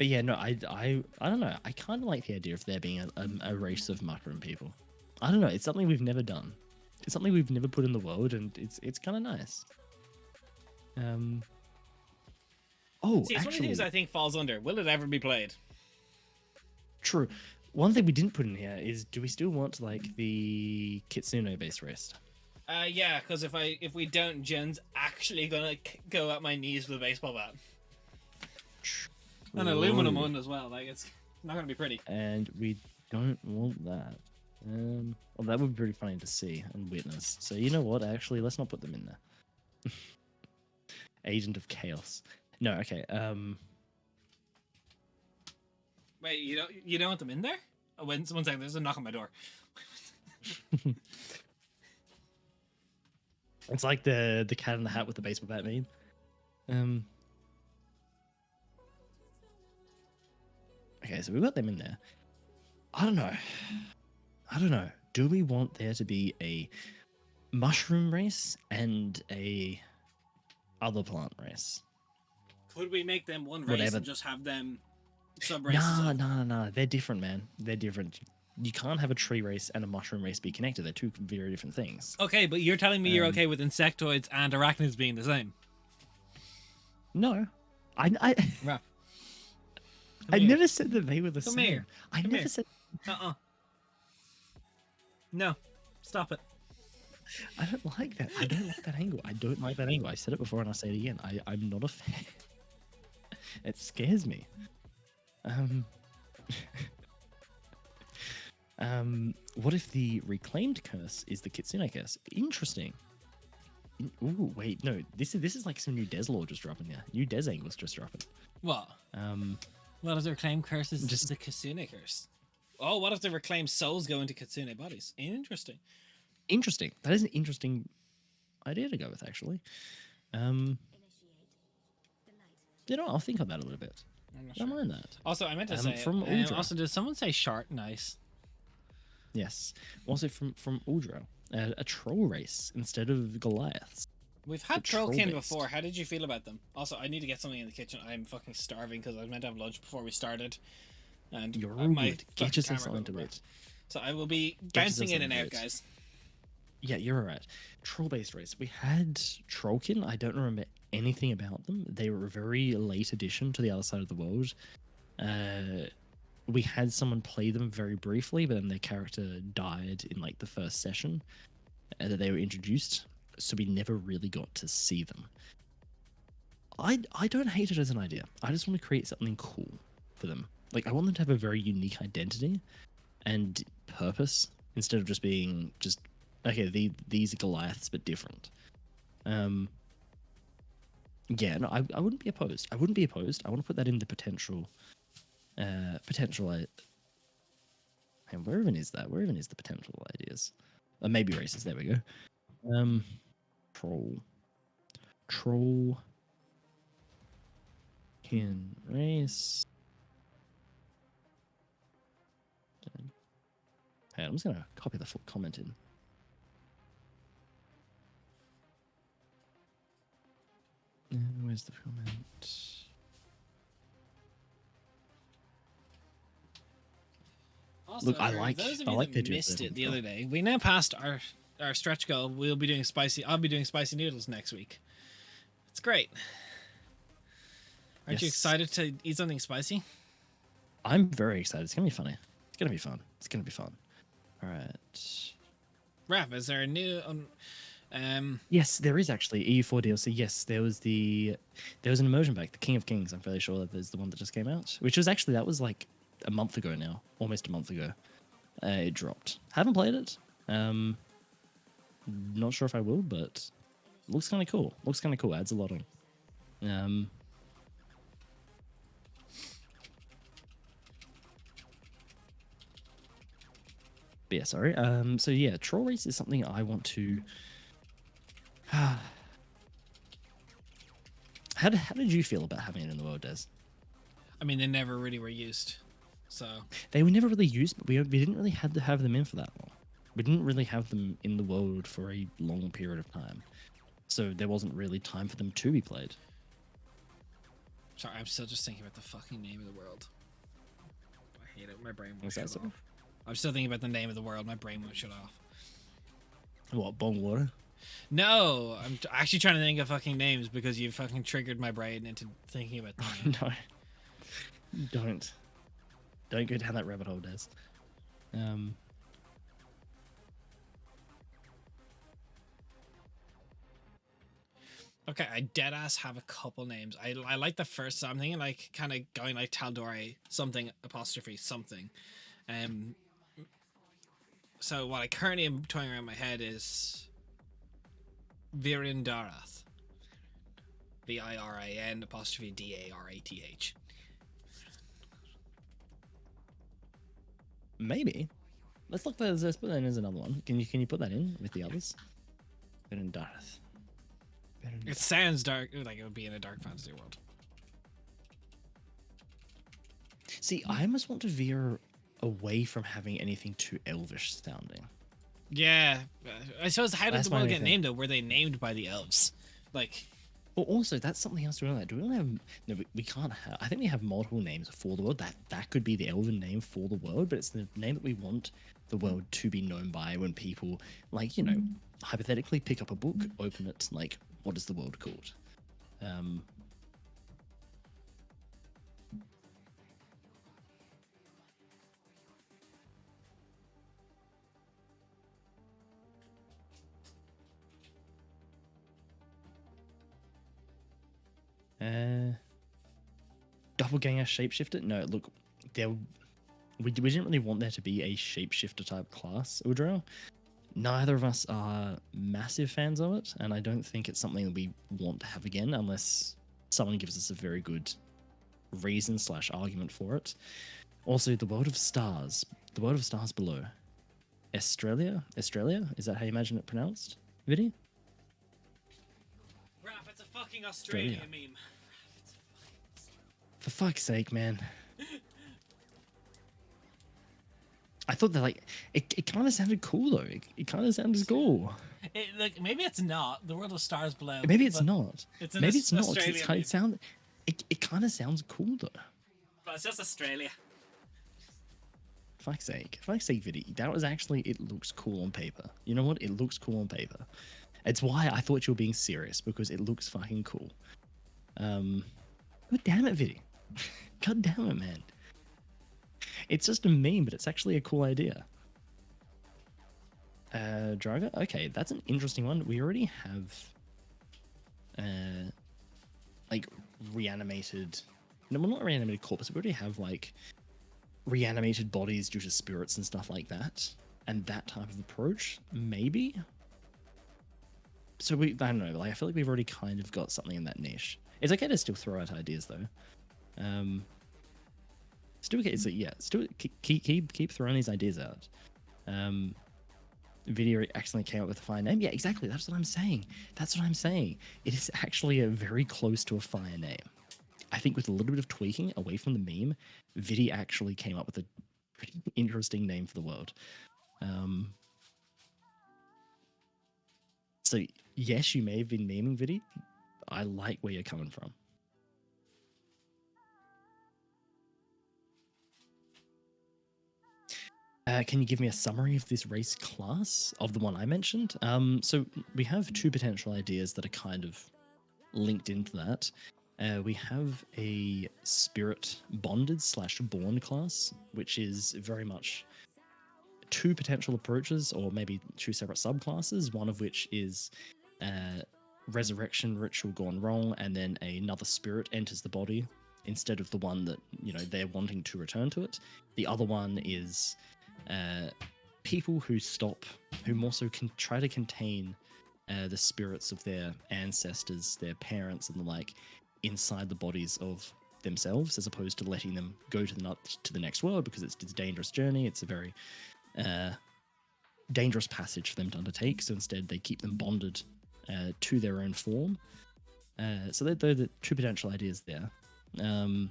yeah, no, I don't know. I kind of like the idea of there being a race of mushroom people. I don't know. It's something we've never done. It's something we've never put in the world, and it's kind of nice. See, it's one of the things I think falls under. Will it ever be played? True. One thing we didn't put in here is: do we still want like the Kitsune-based race? Yeah, because if we don't, Jen's actually gonna go at my knees with a baseball bat. An aluminum one as well. Like it's not gonna be pretty. And we don't want that. Well, that would be pretty funny to see and witness. So you know what? Actually, let's not put them in there. Agent of Chaos. No, okay. Wait, you don't want them in there? Oh, one second. There's a knock on my door. It's like the cat in the hat with the baseball bat meme. Okay, so we've got them in there. I don't know. Do we want there to be a mushroom race and a other plant race? Could we make them one race and just have them sub races. Nah. They're different, man. They're different. You can't have a tree race and a mushroom race be connected. They're two very different things. Okay, but you're telling me you're Um, okay with insectoids and arachnids being the same? No, I Raph, I here. never said that they were the Come same. here. I Come never here. said. No, stop it. I don't like that. I don't like that angle. I don't like that angle. I said it before and I say it again. I'm not a fan. It scares me. What if the reclaimed curse is the Kitsune curse? Interesting. Ooh, wait, no. This is like some new Des lore just dropping there. New Des angles just dropping. What? Um, What if the reclaimed curse is Just- the Kitsune curse? Oh, what if the reclaimed souls go into Kitsune bodies? Interesting. interesting. That is an interesting idea to go with, actually. I'll think on that a little bit. I'm not I don't sure. mind that. Also, I meant to Um, say. from Uldra. Also, did someone say shark? Nice. Yes. Also from Uldra, a troll race instead of Goliaths. We've had The troll Trollkin based. before. How did you feel about them? Also, I need to get something in the kitchen. I'm fucking starving because I was meant to have lunch before we started. And You're my all good. fucking Get yourself camera something to got eat. So I will be Get bouncing yourself in and something out, to eat. guys. Yeah, you're alright. Troll-based race. We had Trollkin. I don't remember anything about them. They were a very late addition to the other side of the world. We had someone play them very briefly, but then their character died in like the first session that they were introduced, so we never really got to see them. I don't hate it as an idea. I just want to create something cool for them. Like I want them to have a very unique identity and purpose instead of just being just okay. These are Goliaths but different. Yeah, no, I wouldn't be opposed. I wouldn't be opposed. I want to put that in the potential. And where even is that? Where even is the potential ideas? Maybe races. There we go. Troll. Can race. Hey, I'm just gonna copy the full comment in. Where's the comment? Also, Look, I for like- those of I you like that they do it missed there it the as well. other day. We now passed our stretch goal. We'll be doing spicy. I'll be doing spicy noodles next week. It's great. Aren't you Yes. excited to eat something spicy? I'm very excited. It's gonna be funny. It's gonna be fun. It's gonna be fun. All right. Raph, is there a new? Yes, there is actually EU4 DLC. Yes, there was an immersion pack, the King of Kings. I'm fairly sure that there's the one that just came out, which was actually that was like a month ago now, almost a month ago. It dropped. Haven't played it. Not sure if I will, but looks kind of cool. Looks kind of cool. Adds a lot on. But yeah, sorry. So yeah, troll race is something I want to. How did you feel about having it in the world, Des? I mean, they never really were used, so They were never really used, but we didn't really have to have them in for that long. We didn't really have them in the world for a long period of time, so there wasn't really time for them to be played. sorry. I'm still just thinking about the fucking name of the world. I hate it. My brain won't Is that shut so? off. I'm still thinking about the name of the world. My brain won't shut off. What, Bong Water? No, I'm actually trying to think of fucking names because you fucking triggered my brain into thinking about them. No, don't go down that rabbit hole, Des. Okay, I deadass have a couple names. I like the first. So I'm thinking like kind of going like Taldore something apostrophe something. So what I currently am toying around my head is Virindarath. VIRIN apostrophe DARATH. Maybe. Let's put that in as another one. Can you put that in with the others? Darth. It sounds dark, like it would be in a dark fantasy world. See, I almost want to veer away from having anything too elvish sounding. Yeah, I suppose how did That's the my world only get thing. named though? Were they named by the elves? Like, Well, also that's something else to realize. Do we only have? No, we can't have. I think we have multiple names for the world. That could be the elven name for the world, but it's the name that we want the world to be known by when people, like, hypothetically pick up a book, open it, like, what is the world called? Um, Doppelganger shapeshifter? No, look, there. We didn't really want there to be a shapeshifter type class, Udril. Neither of us are massive fans of it, and I don't think it's something that we want to have again unless someone gives us a very good reason / argument for it. Also, the world of stars below. Australia? Is that how you imagine it pronounced? Vidi? Raph, it's a fucking Australia Australia. meme. For fuck's sake, man. I thought that, like, it kind of sounded cool though. It kind of sounded cool. Like maybe it's not the world of stars below. Maybe it's but not. It's an Maybe it's not. 'Cause Australian meme. It kind of sounds cool though. But it's just Australia. Fuck's sake, Vidi. That was actually, it looks cool on paper. You know what? It looks cool on paper. It's why I thought you were being serious, because it looks fucking cool. God damn it, Vidi. God damn it, man. It's just a meme, but it's actually a cool idea. Draga? Okay, that's an interesting one. We already have like reanimated, no, well, not reanimated corpses. We already have like reanimated bodies due to spirits and stuff like that, and that type of approach, maybe. So I don't know, like, I feel like we've already kind of got something in that niche. It's okay to still throw out ideas though. Still okay, so yeah, still keep throwing these ideas out. Video accidentally came up with a fire name. Yeah, exactly. That's what I'm saying. It is actually a very close to a fire name. I think with a little bit of tweaking away from the meme, Vidi actually came up with a pretty interesting name for the world. So yes, you may have been memeing Vidi. I like where you're coming from. Can you give me a summary of this race class, of the one I mentioned? So we have two potential ideas that are kind of linked into that. We have a spirit bonded / born class, which is very much two potential approaches, or maybe two separate subclasses, one of which is resurrection ritual gone wrong, and then another spirit enters the body instead of the one that, they're wanting to return to it. The other one is people who more so can try to contain the spirits of their ancestors, their parents, and the like inside the bodies of themselves, as opposed to letting them go to the next world, because it's a dangerous journey. It's a very dangerous passage for them to undertake. So instead, they keep them bonded to their own form. So they're the two potential ideas there. And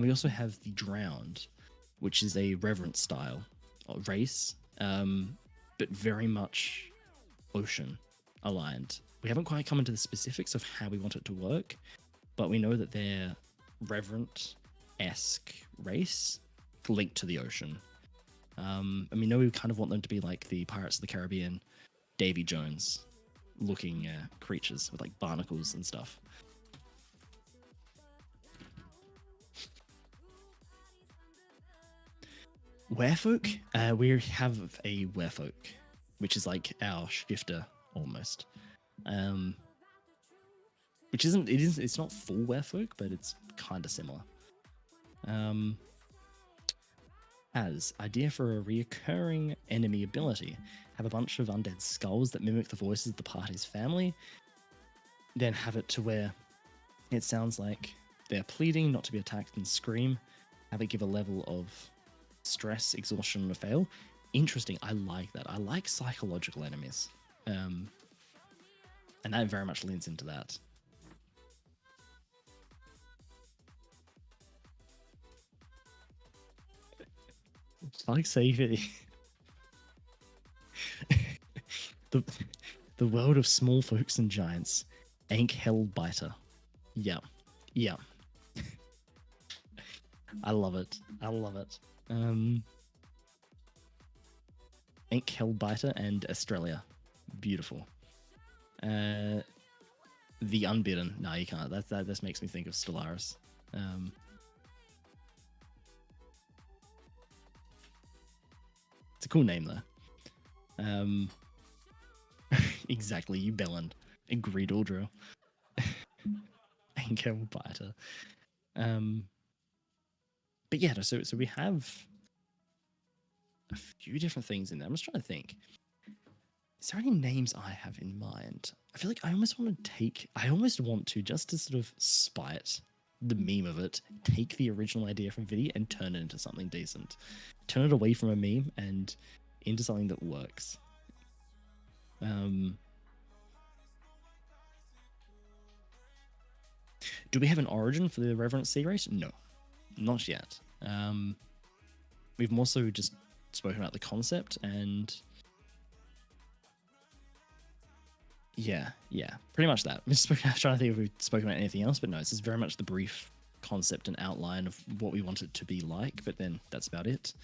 we also have the drowned, which is a reverent style race, but very much ocean aligned. We haven't quite come into the specifics of how we want it to work, but we know that they're reverent-esque race linked to the ocean. And we know we kind of want them to be like the Pirates of the Caribbean, Davy Jones looking creatures with like barnacles and stuff. Werefolk? We have a werefolk, which is like our shifter almost. Which it's not full werefolk, but it's kind of similar. As idea for a reoccurring enemy ability, have a bunch of undead skulls that mimic the voices of the party's family, then have it to where it sounds like they're pleading not to be attacked and scream, have it give a level of stress, exhaustion, or fail. Interesting. I like that. I like psychological enemies. And that very much leans into that. Like safety. the world of small folks and giants. Ankh Hellbiter. Yeah. Yeah. I love it. I love it. Ankh Hellbiter and Australia. Beautiful. The Unbidden. No, you can't. That just makes me think of Stellaris. It's a cool name though. Exactly, you Belland. Agreed, Aldro. Ankh Hellbiter. But yeah, so we have a few different things in there. I'm just trying to think. Is there any names I have in mind? I feel like I almost want to, just to sort of spite the meme of it, take the original idea from Vidi and turn it into something decent. Turn it away from a meme and into something that works. Do we have an origin for the Reverent Sea Race? No, not yet. We've more so just spoken about the concept and yeah, pretty much that. I was trying to think if we've spoken about anything else, but no, this is very much the brief concept and outline of what we want it to be like, but then that's about it.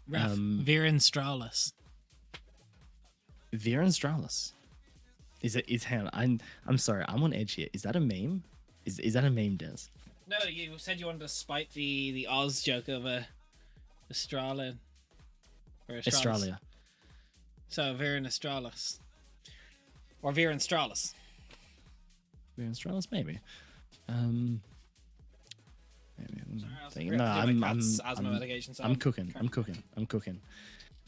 Ref, Viren Stralis. Viren Stralis. Hang on, I'm sorry, I'm on edge here. Is that a meme? Is that a meme, Des? No, you said you wanted to spite the Oz joke of Australia. Or Australia. So Viren Australis. Or Viren Stralis. Viren Stralis, maybe. Maybe. Sorry, asthma medication. So I'm cooking.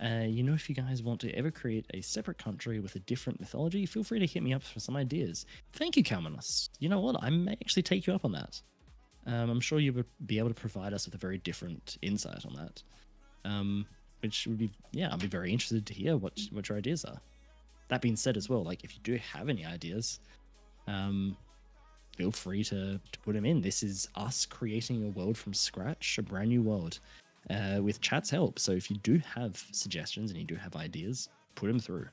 If you guys want to ever create a separate country with a different mythology, feel free to hit me up for some ideas. Thank you, Calmanus. You know what? I may actually take you up on that. I'm sure you would be able to provide us with a very different insight on that. Which would be, I'd be very interested to hear what your ideas are. That being said as well, like if you do have any ideas, feel free to put them in. This is us creating a world from scratch, a brand new world, with chat's help. So if you do have suggestions and you do have ideas, put them through.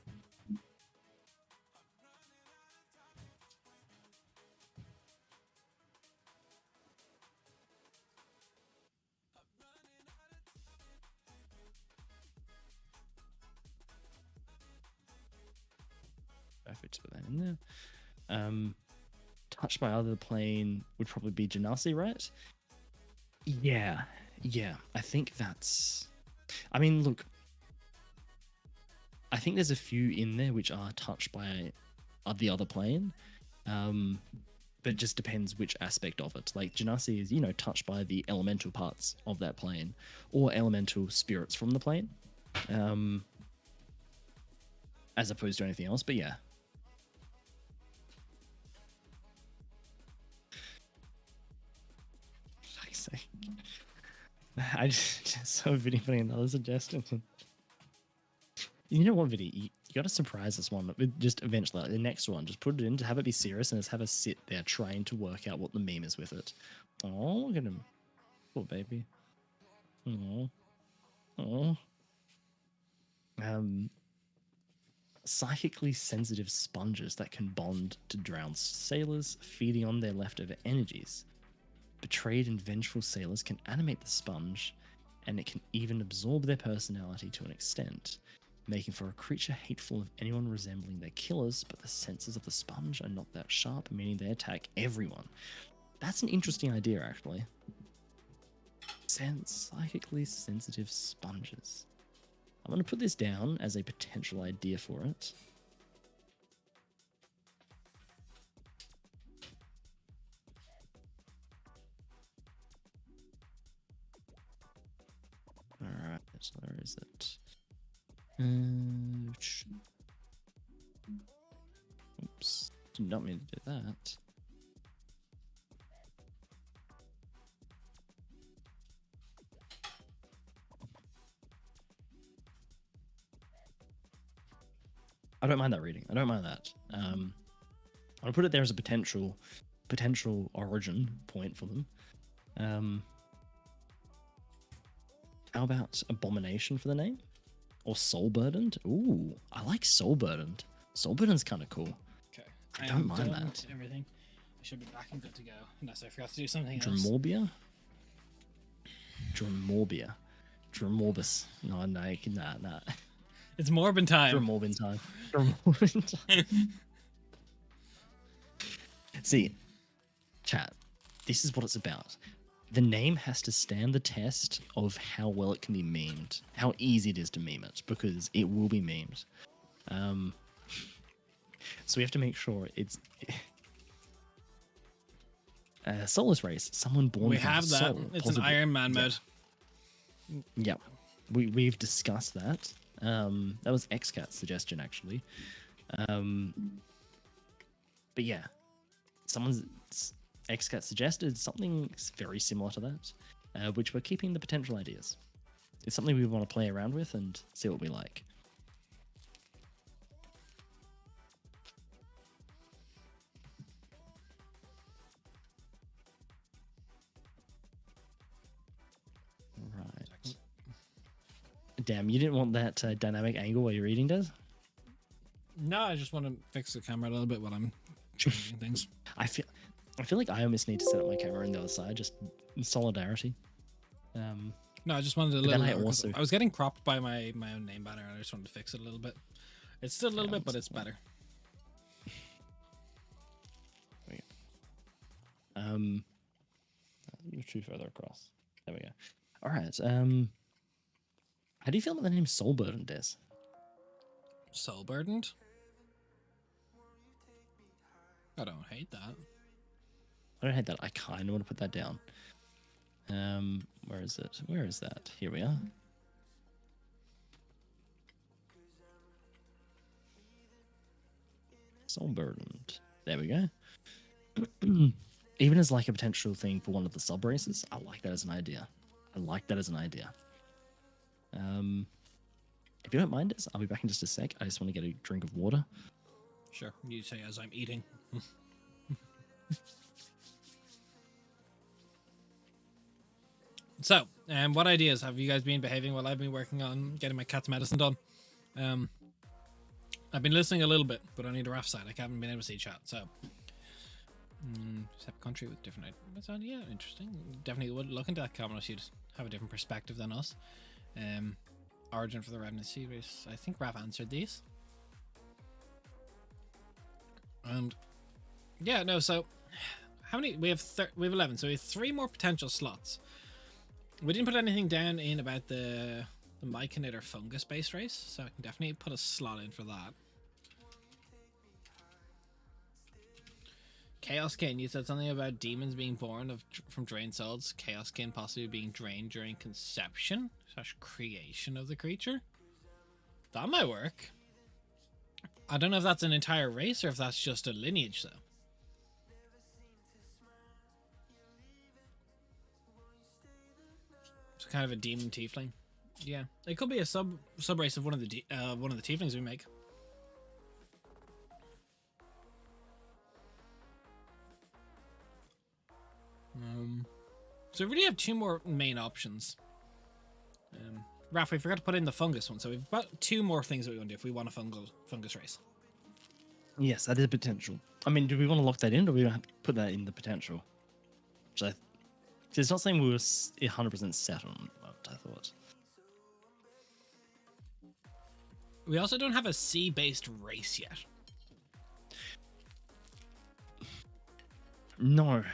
Perfect, just put that in there. Touched by other plane would probably be Genasi, right? Yeah. I think that's. I mean, look. I think there's a few in there which are touched by the other plane, but it just depends which aspect of it. Like Genasi is, touched by the elemental parts of that plane, or elemental spirits from the plane, as opposed to anything else. But yeah. I just saw Vidi putting another suggestion. You know what, Vidi? You got to surprise this one. Just eventually, like the next one, just put it in to have it be serious and just have us sit there trying to work out what the meme is with it. Oh, look at him. Poor baby. Oh. Psychically sensitive sponges that can bond to drowned sailors, feeding on their leftover energies. Betrayed and vengeful sailors can animate the sponge, and it can even absorb their personality to an extent, making for a creature hateful of anyone resembling their killers, but the senses of the sponge are not that sharp, meaning they attack everyone. That's an interesting idea, actually. Psychically sensitive sponges. I'm going to put this down as a potential idea for it. Alright, so where is it? Oops, did not mean to do that. I don't mind that reading. I don't mind that. I'll put it there as a potential origin point for them. How about Abomination for the name? Or Soul Burdened? Ooh, I like Soul Burdened. Soul Burdened's kind of cool. Okay. I don't mind that. Everything. I should be back and good to go, unless I forgot to do something else. Dramorbia? Dramorbis. No, nah. It's Morbin time. Dramorbin time. Dramorbin time. See, chat, this is what it's about. The name has to stand the test of how well it can be memed, how easy it is to meme it, because it will be memed. So we have to make sure it's Soulless Race. Someone born. We from have that. Soul, It's possibly. an Iron Man mode. Yep. We've discussed that. That was XCat's suggestion actually. But yeah, XCat suggested something very similar to that, which we're keeping the potential ideas. It's something we want to play around with and see what we like. Right. Damn, you didn't want that dynamic angle while you're eating, Des? No, I just want to fix the camera a little bit while I'm changing things. I feel like I almost need to set up my camera on the other side, just in solidarity. No, I just wanted a But then little. I also- I was getting cropped by my own name banner, and I just wanted to fix it a little bit. It's still a little bit, but it's better. You're too further across. There we go. All right. How do you feel about the name Soulburden, Des? Soul burdened. I don't hate that. I don't hate that. I kind of want to put that down. Where is it? Where is that? Here we are. Soulburdened. There we go. Even as like a potential thing for one of the sub races, I like that as an idea. If you don't mind us, I'll be back in just a sec. I just want to get a drink of water. Sure, you say as I'm eating. So, what ideas have you guys been behaving while I've been working on getting my cat's medicine done? I've been listening a little bit, but only the rough side. I haven't been able to see chat, so. Separate country with different ideas. Yeah, interesting. Definitely would look into that, Commodus. You'd have a different perspective than us. Origin for the Revenant series. I think Raph answered these. And yeah, no. So how many? We have 11. So we have 3 more potential slots. We didn't put anything down in about the Myconid or fungus based race, so I can definitely put a slot in for that. Chaoskin, you said something about demons being born from drained souls. Chaoskin possibly being drained during conception / creation of the creature. That might work. I don't know if that's an entire race or if that's just a lineage, though. It's kind of a demon tiefling. Yeah, it could be a sub race of one of the tieflings we make. So we really have 2 more main options. Raph, we forgot to put in the fungus one, so we've got 2 more things that we want to do if we want a fungus race. Yes, that is a potential. I mean, do we want to lock that in, or do we have to put that in the potential? Which it's not saying we were 100% set on what I thought. We also don't have a sea-based race yet. No.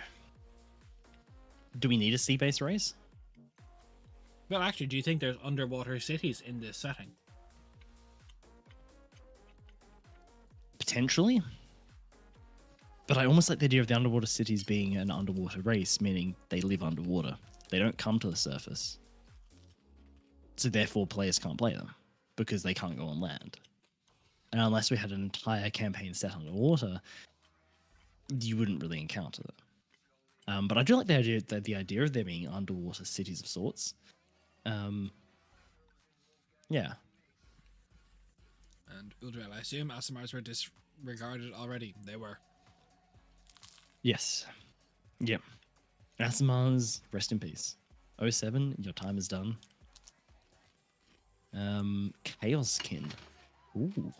Do we need a sea-based race? Well, actually, do you think there's underwater cities in this setting? Potentially. But I almost like the idea of the underwater cities being an underwater race, meaning they live underwater. They don't come to the surface. So therefore players can't play them because they can't go on land. And unless we had an entire campaign set underwater, you wouldn't really encounter them. But I do like the idea of there being underwater cities of sorts. Yeah. And Uldrel, I assume Asimars were disregarded already. They were. Yes. Yep. Asimars, rest in peace. 07, your time is done. Chaoskin. Ooh.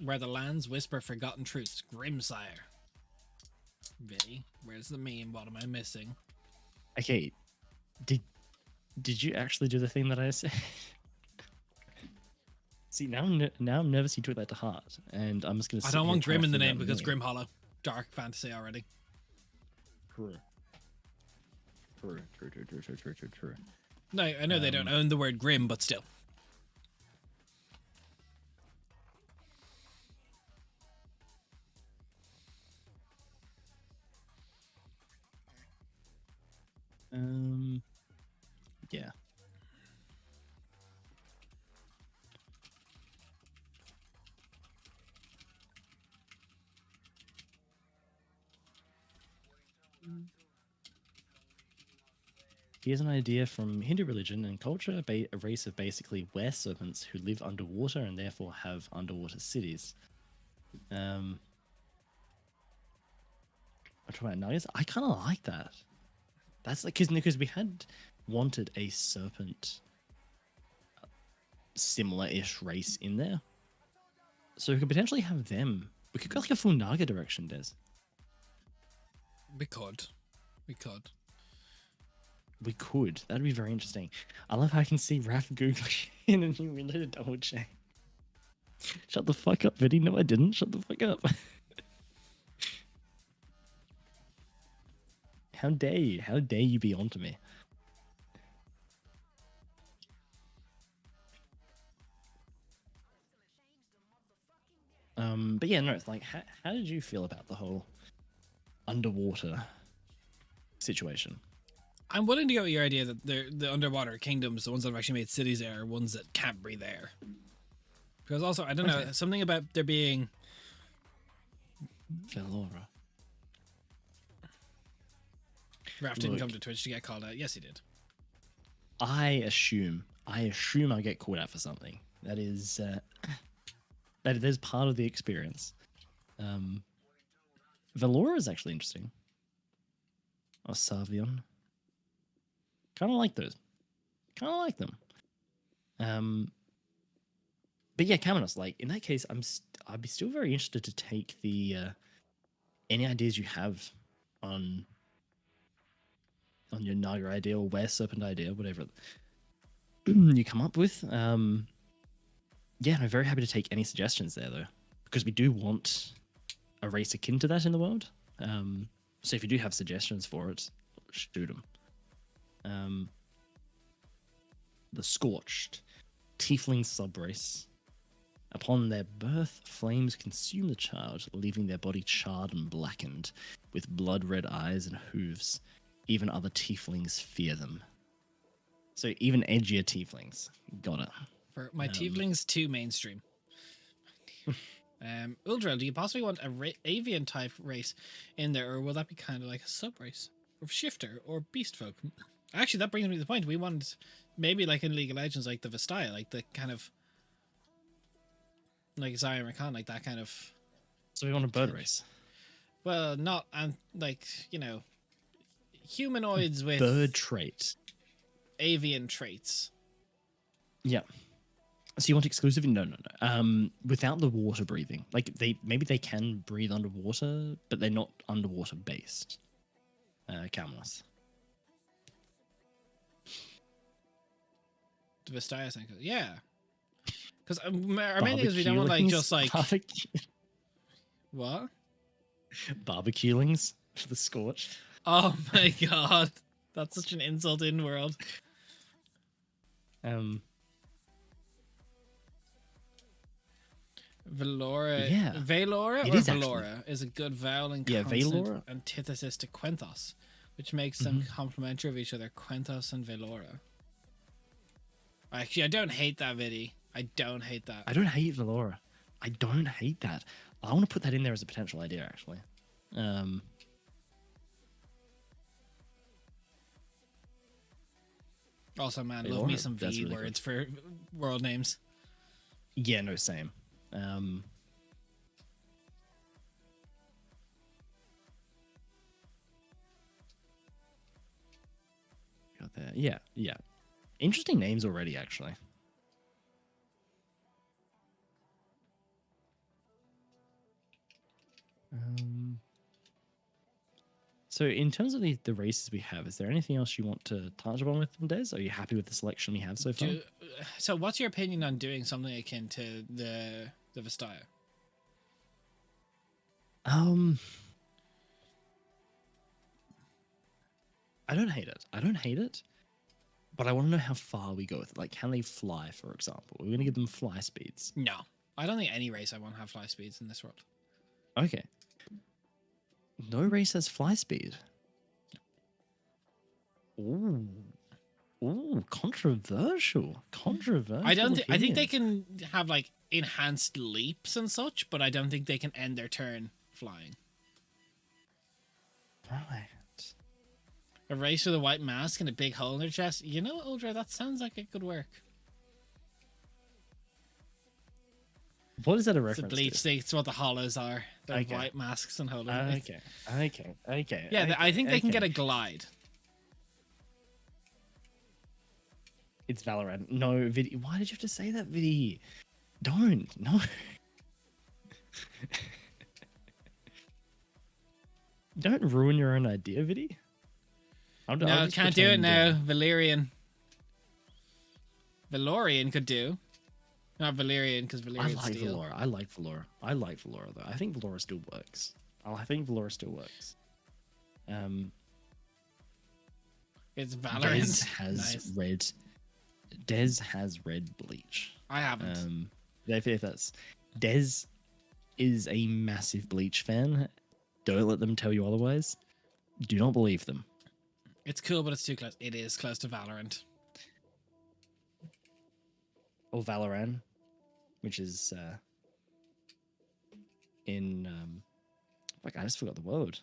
where the lands whisper forgotten truths. Grimsire. Really? Where's the meme? What am I missing? Okay, did you actually do the thing that I said? See, now I'm nervous you took that to heart, and I'm just gonna. I sit don't here want trying Grim to in the figure name out because meaning. Grim Hollow. Dark fantasy already. True. True. No, I know they don't own the word Grim, but still. Yeah. Here's an idea from Hindu religion and culture: a race of basically were serpents who live underwater and therefore have underwater cities. I'm talking about Nagas. I kind of like that. That's like because we had wanted a serpent similar-ish race in there, so we could potentially have them. We could go like a full Naga direction, Des. We could. We could. We could. That'd be very interesting. I love how I can see Raph googling in a new window to double check. Shut the fuck up, Viddy. No, I didn't. Shut the fuck up. How dare you? How dare you be onto me? But yeah, no, it's like, how did you feel about the whole underwater situation? I'm willing to go with your idea that the underwater kingdoms, the ones that have actually made cities there, are ones that can't breathe air. Because also, I don't know, something about there being... Velora. Raph didn't Look. come to Twitch to get called out. Yes, he did. I assume I get called out for something. That is that is part of the experience. Velora is actually interesting. Or Savion. Kind of like those. Kind of like them. But yeah, Kamenos, like in that case, I'd be still very interested to take the any ideas you have on your Naga idea or Were Serpent idea, whatever you come up with. Yeah, I'm very happy to take any suggestions there though, because we do want a race akin to that in the world. So if you do have suggestions for it, shoot them. The Scorched, Tiefling subrace. Upon their birth, flames consume the child, leaving their body charred and blackened, with blood-red eyes and hooves. Even other tieflings fear them. So even edgier tieflings. Got it. For my tieflings, too mainstream. Uldrel, do you possibly want a avian type race in there, or will that be kind of like a sub race of shifter or beast folk? Actually, that brings me to the point. We want maybe like in League of Legends, like the Vestaya, like the kind of like Zion Rakan, like that kind of. So we want a bird race. Well, not like humanoids with Bird trait. avian traits. Yeah. So you want exclusive? No. Without the water breathing, like maybe they can breathe underwater, but they're not underwater based. Kamenos. The Vestaya thing, yeah. Because our main thing is we don't want like just like what barbeculings for the Scorched. Oh my god, that's such an insult in world. Velora, Yeah. Velora It or is Velora is a good vowel and Yeah, consonant Velora. antithesis to Quenthos, which makes them complementary of each other. Quenthos and Velora. Actually, I don't hate that, Viddy. I don't hate that. I don't hate Velora. I don't hate that. I want to put that in there as a potential idea, actually. Also, man, love me Velora, some that's V really words for world names. Yeah, no, same. Got that. Yeah. Interesting names already, actually. So in terms of the races we have, is there anything else you want to touch upon with them, Des? Are you happy with the selection we have so far? So, what's your opinion on doing something akin to the Vestaya? I don't hate it. I don't hate it, but I want to know how far we go with it. Like, can they fly, for example? We're going to give them fly speeds. No, I don't think any race I want to have fly speeds in this world. Okay. No race has fly speed. Ooh. Ooh, controversial. Controversial. I don't. I think they opinion. can have like enhanced leaps and such, but I don't think they can end their turn flying. Right. A race with a white mask and a big hole in their chest. You know, Uldra, that sounds like it could work. What is that a It's the reference bleach to? thing. It's what the hollows are. They're Okay. white masks and holding. Okay. Yeah, I think they can okay. get a glide. It's Valorant. No, Vidi. Why did you have to say that, Vidi? Don't. No. Don't ruin your own idea, Vidi. I'll No, just can't do it pretend, now. Valerian. Valorian could do. Not Valerian, because I Valerian's like steel. Valora. I like Valora though. I think Valora still works. I think Valora still works. It's Dez Valorant. has Nice. red. Dez has red bleach. I haven't. If that's Dez is a massive bleach fan. Don't let them tell you otherwise. Do not believe them. It's cool, but it's too close. It is close to Valorant. Or Valorant, which is in fuck, I just forgot the word.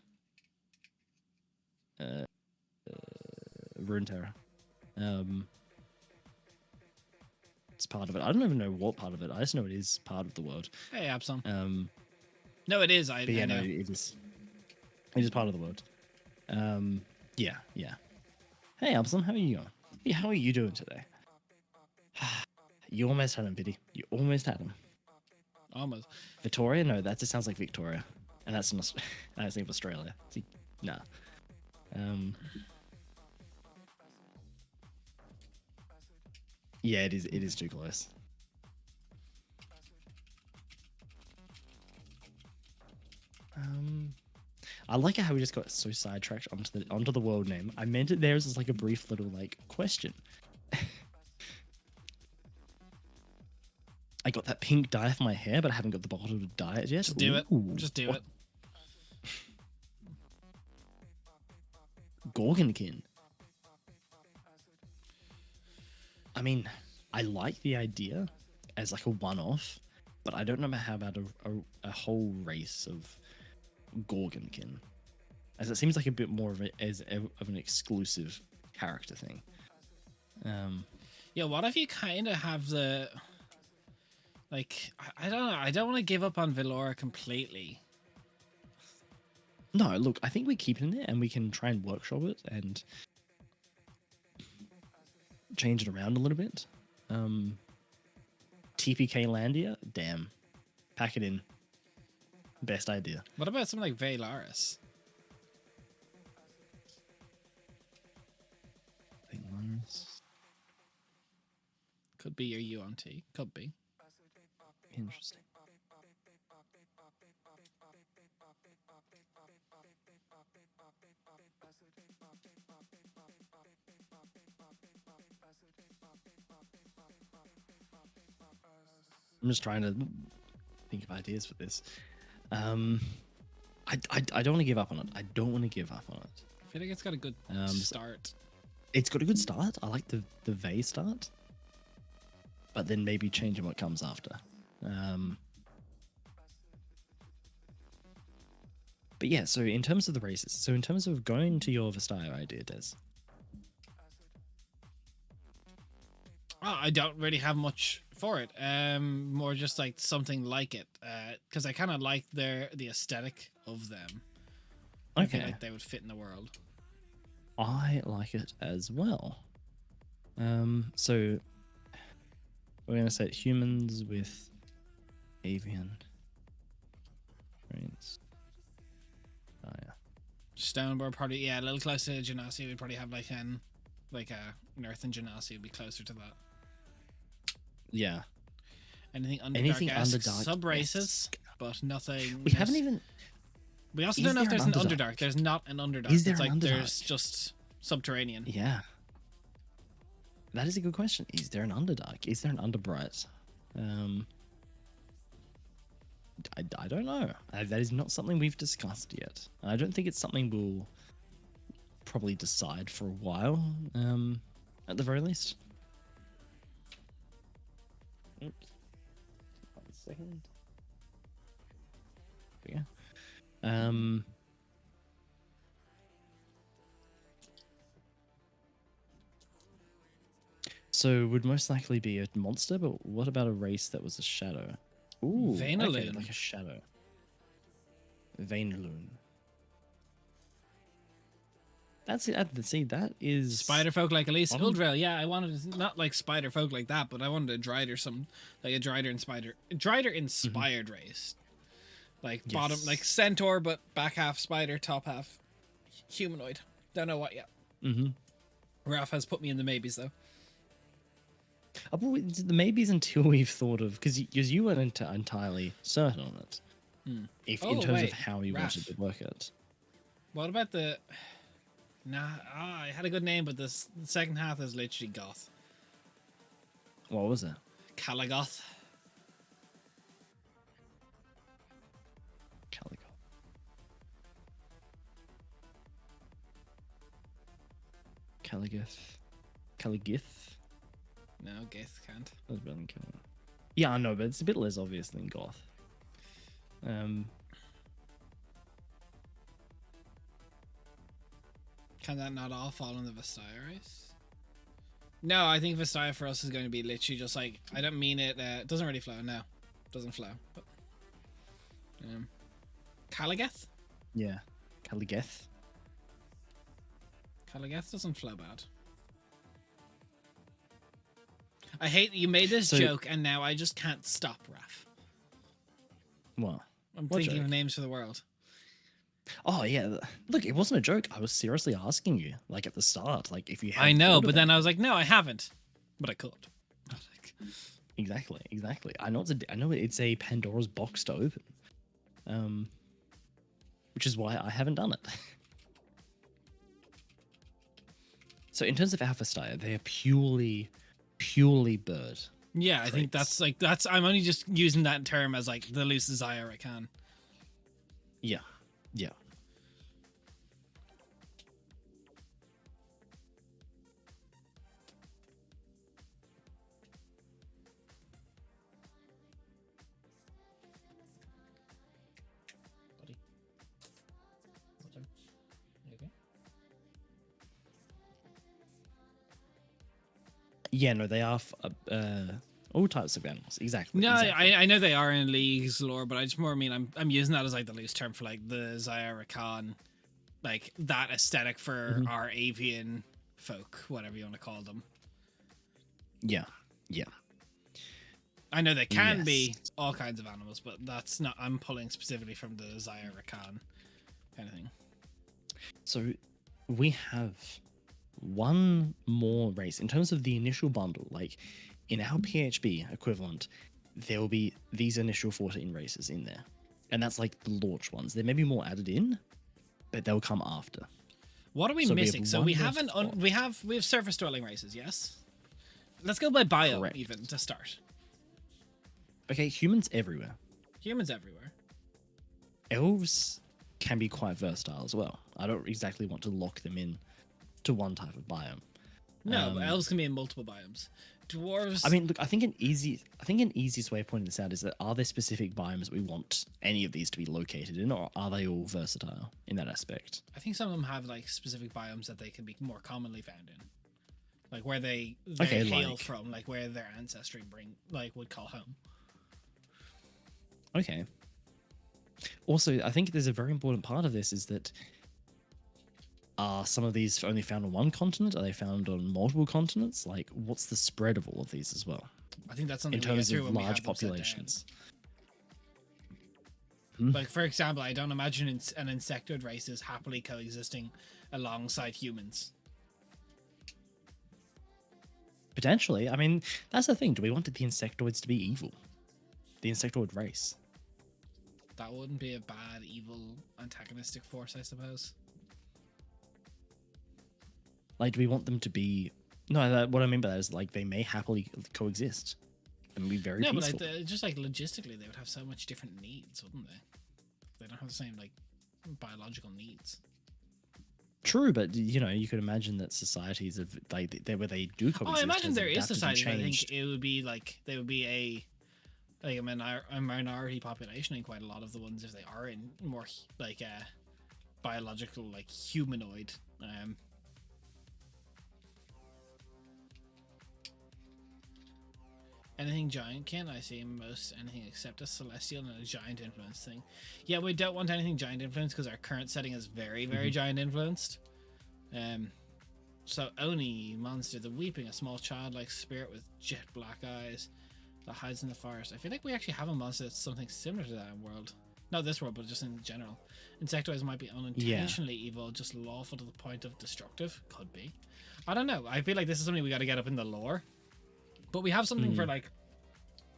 Runeterra. It's part of it. I don't even know what part of it. I just know it is part of the world. Hey, Abson. No, it is. I But yeah, know. no, it is. It is part of the world. Yeah. Hey, Absalom, how are you going? Yeah, how are you doing today? You almost had him, Biddy. You almost had him. Almost. Victoria? No, that just sounds like Victoria, and that's not. I don't think of Australia. See, nah. Yeah, it is. It is too close. I like how we just got so sidetracked onto the world name. I meant it there as like a brief little like question. I got that pink dye for my hair, but I haven't got the bottle to dye it yet. Just do it. Ooh. Just do it. Gorgonkin. I mean, I like the idea as like a one-off, but I don't know how about a whole race of Gorgonkin, as it seems like a bit more of an exclusive character thing. Yeah, what if you kind of have the like I don't know, I don't want to give up on Velora completely. No, look, I think we keep it in there and we can try and workshop it and change it around a little bit. TPK Landia, damn. Pack it in. Best idea. What about something like Valaris? Could be your UNT. Could be. Interesting. I'm just trying to think of ideas for this. I don't want to give up on it. I don't want to give up on it. I feel like it's got a good start. It's got a good start. I like the Vey start, but then maybe changing what comes after. But yeah, so in terms of the races, so in terms of going to your Vestaya idea, Des. Oh, I don't really have much for it. More just like something like it, because I kind of like the aesthetic of them. I feel Okay, like they would fit in the world. I like it as well. So we're gonna set humans with avian traits. Oh yeah. Stoneborough probably, yeah, a little closer to Genasi. We'd probably have like a Earth and Genasi would be closer to that. Yeah. Anything Anything Underdark-esque Underdark-esque. sub races, but nothing. We haven't even. We also Is don't know if there there's an an Underdark? Underdark. There's not an Underdark. Is there It's an like Underdark? there's just subterranean. Yeah. That is a good question. Is there an Underdark? Is there an Underbright? I don't know. That is not something we've discussed yet. I don't think it's something we'll probably decide for a while, at the very least. Oops. 1 second. Yeah. So would most likely be a monster, but what about a race that was a shadow? Ooh, okay, Vanaloon. like a shadow. Vanaloon. That's it. See, that is Spider folk like Elise. Bottom- Uldrel, yeah, I wanted not like spider folk like that, but I wanted a Drider like a Drider inspired race. Like bottom Yes. like centaur but back half spider, top half humanoid. Don't know what yet. Mm-hmm. Ralph has put me in the maybes though. The maybes until we've thought of because you weren't entirely certain on it. If in Oh, terms wait, of how you wanted Raph. to work it. What about the I had a good name, but the second half is literally goth. What was it? Calagoth. Calico. Caligith. No, Gith can't. That's better than Caligith. Yeah, I know, but it's a bit less obvious than Goth. Can that not all fall in the Vestaya race? No, I think Vestaya for us is going to be literally just like, I don't mean it, it doesn't really flow, no. Doesn't flow. But, Caligath? Yeah. Caligeth. Caligath doesn't flow bad. I hate that you made this So- joke and now I just can't stop, Raf. What? I'm What thinking of joke? names for the world. Oh yeah. Look, it wasn't a joke. I was seriously asking you, like at the start, like if you. I had know, thought but of then it. I was like, no, I haven't. But I could. Exactly. I know I know it's a Pandora's box to open. Which is why I haven't done it. So in terms of Alpha Style, they're purely bird. Yeah, I think Traits. that's I'm only just using that term as like the loose desire I can. Yeah. Yeah, no, they are all types of animals. Exactly. No, exactly. I know they are in League's lore, but I just more mean I'm using that as like the loose term for like the Zyra Khan, like that aesthetic for our avian folk, whatever you want to call them. Yeah. I know they can be Yes. all kinds of animals, but that's not. I'm pulling specifically from the Zyra Khan kind of thing. So we have one more race in terms of the initial bundle. Like in our PHB equivalent, there will be these initial 14 races in there, and that's like the launch ones. There may be more added in, but they'll come after. What are we So we have missing? So one we more have spot. we have surface dwelling races, yes. Let's go by bio Correct. even to start. Okay, humans everywhere. Humans everywhere. Elves can be quite versatile as well. I don't exactly want to lock them in to one type of biome. No, but elves can be in multiple biomes. Dwarves. I mean, look, I think an easiest way of pointing this out is that are there specific biomes that we want any of these to be located in, or are they all versatile in that aspect? I think some of them have like specific biomes that they can be more commonly found in, like where they Okay, hail like- from, like where their ancestry would call home. Okay. Also, I think there's a very important part of this is that are some of these only found on one continent? Are they found on multiple continents? Like, what's the spread of all of these as well? I think that's something In we get terms through of when we large have them set down. populations. Like, for example, I don't imagine an insectoid race is happily coexisting alongside humans. Potentially. I mean, that's the thing. Do we want the insectoids to be evil? The insectoid race. That wouldn't be a bad, evil, antagonistic force, I suppose. Like, do we want them to be? No, what I mean by that is like they may happily coexist and be very No, peaceful. but like, just like logistically, they would have so much different needs, wouldn't they? They don't have the same like biological needs. True, but you know, you could imagine that societies of like where they do coexist. Oh, I imagine has there is adapted and society. I think changed. it would be like they would be a minority population in quite a lot of the ones if they are in more like biological like humanoid. Anything giant can I see most anything except a celestial and a giant influence thing. Yeah, we don't want anything giant influence because our current setting is very giant influenced. So Oni monster, the weeping, a small childlike spirit with jet black eyes that hides in the forest. I feel like we actually have a monster that's something similar to that in world. Not this world, but just in general. Insectoids might be unintentionally evil, just lawful to the point of destructive. Could be. I don't know. I feel like this is something we got to get up in the lore. But we have something for like,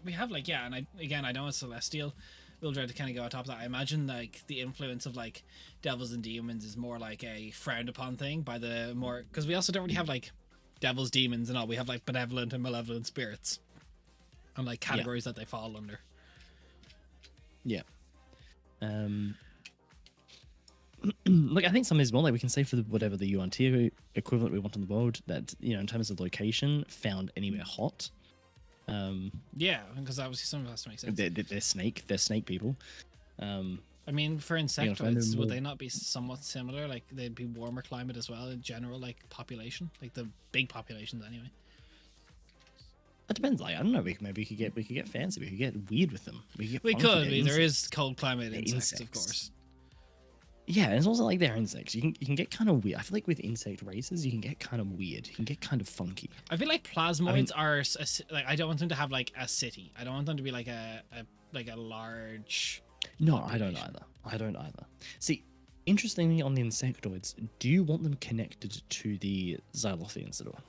we have like, yeah, and I know it's celestial. We'll try to kind of go on top of that. I imagine like the influence of like devils and demons is more like a frowned upon thing by the more, because we also don't really have like devils, demons, and all. We have like benevolent and malevolent spirits, and like categories that they fall under. Yeah. Look, I think some is more like we can say for whatever the UNT equivalent we want in the world that, you know, in terms of location, found anywhere hot. Yeah, because obviously some of us make sense. They're snake people. I mean, for insectoids, find them would more- they not be somewhat similar? Like they'd be warmer climate as well in general, like population, like the big populations anyway. It depends. Like, I don't know. Maybe we could get fancy. We could get weird with them. We could. We Get funky. could. They're There insects. is cold climate They're insects, of insects. course. Yeah, and it's also like they're insects. You can get kind of weird. I feel like with insect races, you can get kind of weird. You can get kind of funky. I feel like plasmoids are like I don't want them to have like a city. I don't want them to be like a large. No, I don't population. either. I don't either. See, interestingly, on the insectoids, do you want them connected to the Xylothians at all,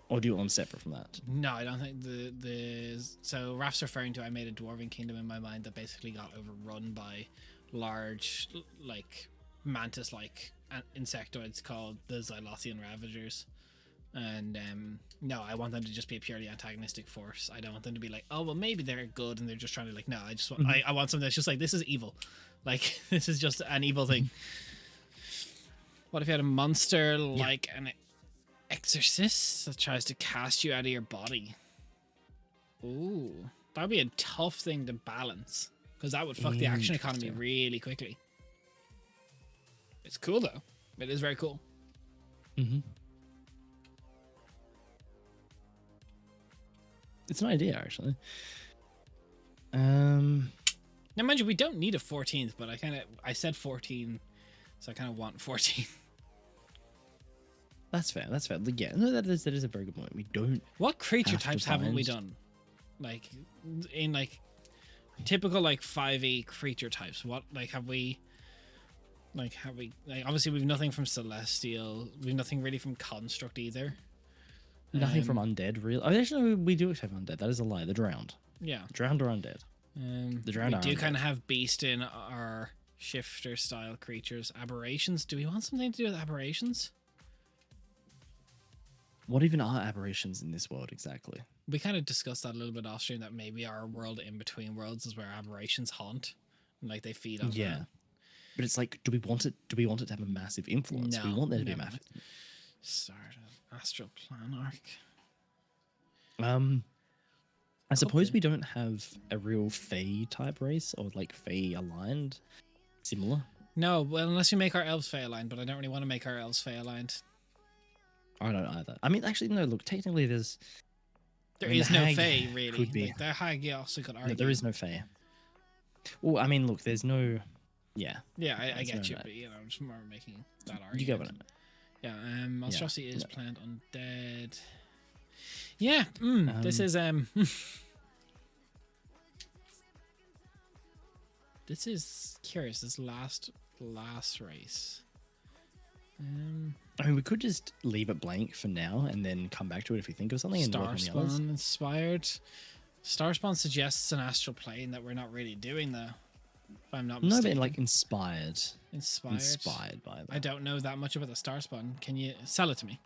or do you want them separate from that? No, I don't think the so Raf's referring to I made a dwarven kingdom in my mind that basically got overrun by large like mantis like insectoids called the Xylothian Ravagers. And no, I want them to just be a purely antagonistic force. I don't want them to be like, oh well, maybe they're good and they're just trying to like. No, I just want I want something that's just like this is evil, like this is just an evil thing. What if you had a monster like an exorcist that tries to cast you out of your body? Ooh, that'd be a tough thing to balance because that would fuck the action economy Interesting. really quickly. It's cool though. It is very cool. Mm-hmm. It's an idea, actually. Now, mind you, we don't need a 14th, but I said 14, so I kind of want 14. That's fair. That's fair. Like, yeah, no, that is a very good point. We don't. What creature Have to types haven't we find- done? Like, in like typical like 5e creature types. What like have we? Like, obviously we've nothing from Celestial. We've nothing really from Construct either. Nothing from undead, really. Oh, actually, no, we do have undead. That is a lie. They're drowned. Yeah. Drowned or undead. The drowned We are do undead. kind of have Beast in our shifter style creatures. Aberrations. Do we want something to do with aberrations? What even are aberrations in this world exactly? We kind of discussed that a little bit off stream, that maybe our world in between worlds is where aberrations haunt, and like they feed on Yeah. that. But it's like, do we want it? Do we want it to have a massive influence? we No, want there to be no. a massive. Start of astral plan arc. I suppose Okay. we don't have a real Fey type race or like Fey aligned, similar. No, well, unless we make our elves Fey aligned, but I don't really want to make our elves Fey aligned. I don't either. I mean, actually, no. Look, technically, there's There I mean, is the no hag Fey really. could be. Like, the hag, you also could no, argue. there is no Fey. Well, I mean, look, there's no. Yeah, Yeah, I There's get no you, that. but you know, I'm just more making that argument. you get what I mean. Yeah, monstrosity is yeah. plant undead. Yeah, this is This is curious. This last race. I mean, we could just leave it blank for now and then come back to it if we think of something and work on the others. Starspawn inspired. Starspawn suggests an astral plane that we're not really doing though. If I'm not No, mistaken. but like inspired. Inspired. Inspired by that. I don't know that much about the Starspawn. Can you sell it to me?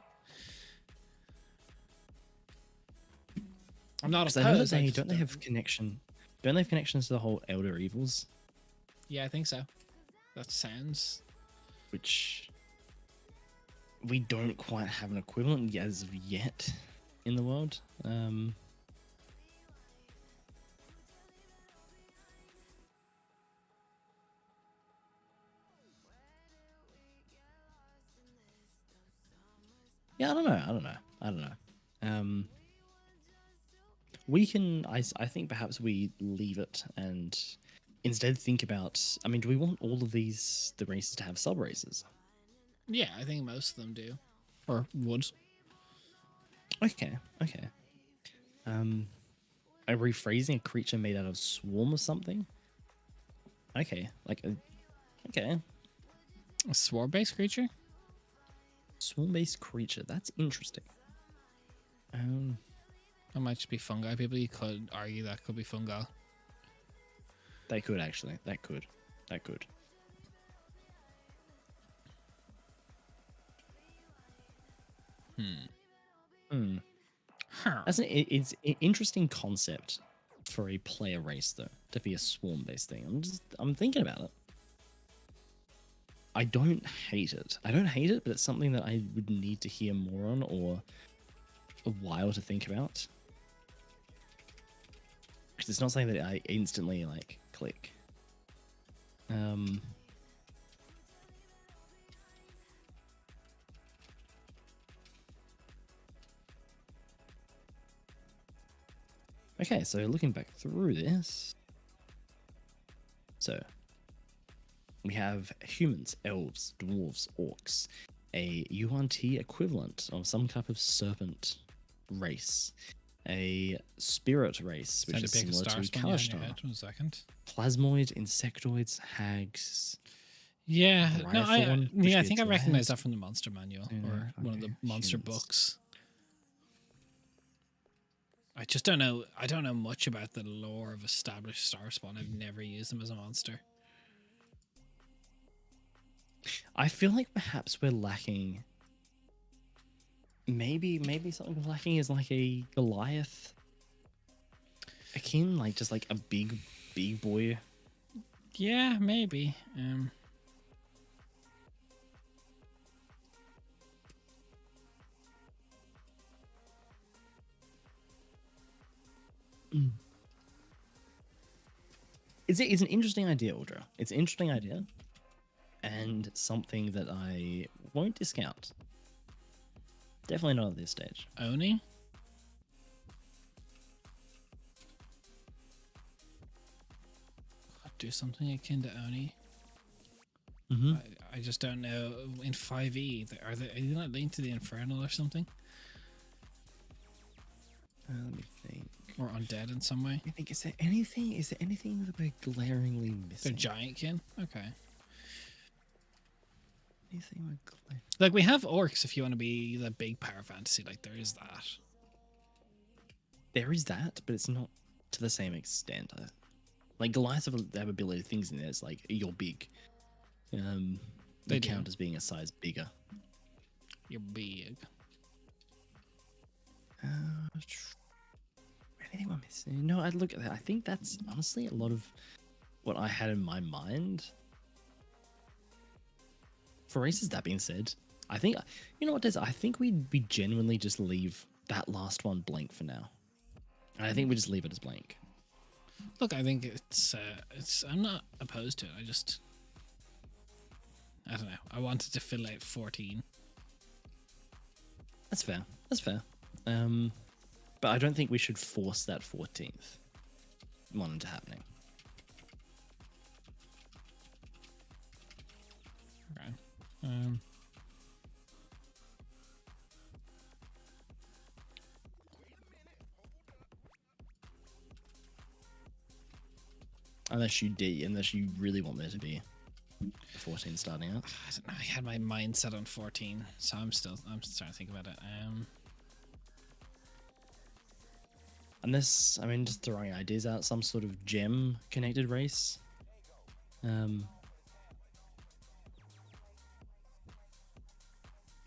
I'm not Because I know opposed. I they just don't they have connection? Don't they have connections to the whole Elder Evils, Yeah, I think so. That sounds. which we don't quite have an equivalent as of yet in the world. Yeah, I don't know. We can. I think perhaps we leave it and instead think about. I mean, do we want all of the races to have sub races? Yeah, I think most of them do. Or would. Okay. A rephrasing a creature made out of swarm or something. Okay, okay, A swarm based creature? swarm-based creature. That's interesting. That might just be fungi. People, you could argue that could be fungi. They could actually. That could. Hmm. Huh. It's an interesting concept for a player race, though, to be a swarm-based thing. I'm thinking about it. I don't hate it. But it's something that I would need to hear more on or a while to think about. Because it's not something that I instantly like click. Okay, so looking back through this. So we have humans, elves, dwarves, orcs, a UNT equivalent of some type of serpent race, a spirit race, which is similar to Kalashtar, 1 second. plasmoid, insectoids, hags. Yeah, no, Rifle, I which think I gets recognize last. that from the monster manual Yeah, or one of the okay, monster humans. books. I just don't know. I don't know much about the lore of established Starspawn. I've never used them as a monster. I feel like perhaps we're lacking. Maybe something we're lacking is like a Goliath akin, like just like a big boy. Yeah, maybe. It's an interesting idea, Audra. It's an interesting idea, and something that I won't discount. Definitely not at this stage. Oni? Do something akin to Oni. Mm-hmm. I just don't know. In 5e, are they not linked to the Infernal or something? Let me think. Or undead in some way? I think is there anything that we're glaringly They're missing? giant kin? Okay. Anything we're Like, we have orcs if you want to be the big power fantasy. Like, there is that. There is that, but it's not to the same extent. Like Goliaths have ability things in there. It's like you're big. They do. count as being a size bigger. You're big. Anything we're missing? No, I'd look at that. I think that's honestly a lot of what I had in my mind. For races, that being said, I think you know what, Des? I think we genuinely just leave that last one blank for now. And I think we just leave it as blank. Look, I think it's. I'm not opposed to it. I don't know. I wanted to fill out 14. That's fair. But I don't think we should force that 14th one into happening. Okay. Unless you really want there to be a 14 starting out. I don't know. I had my mind set on 14, so I'm starting to think about it. Unless, I mean, just throwing ideas out, some sort of gem connected race. Which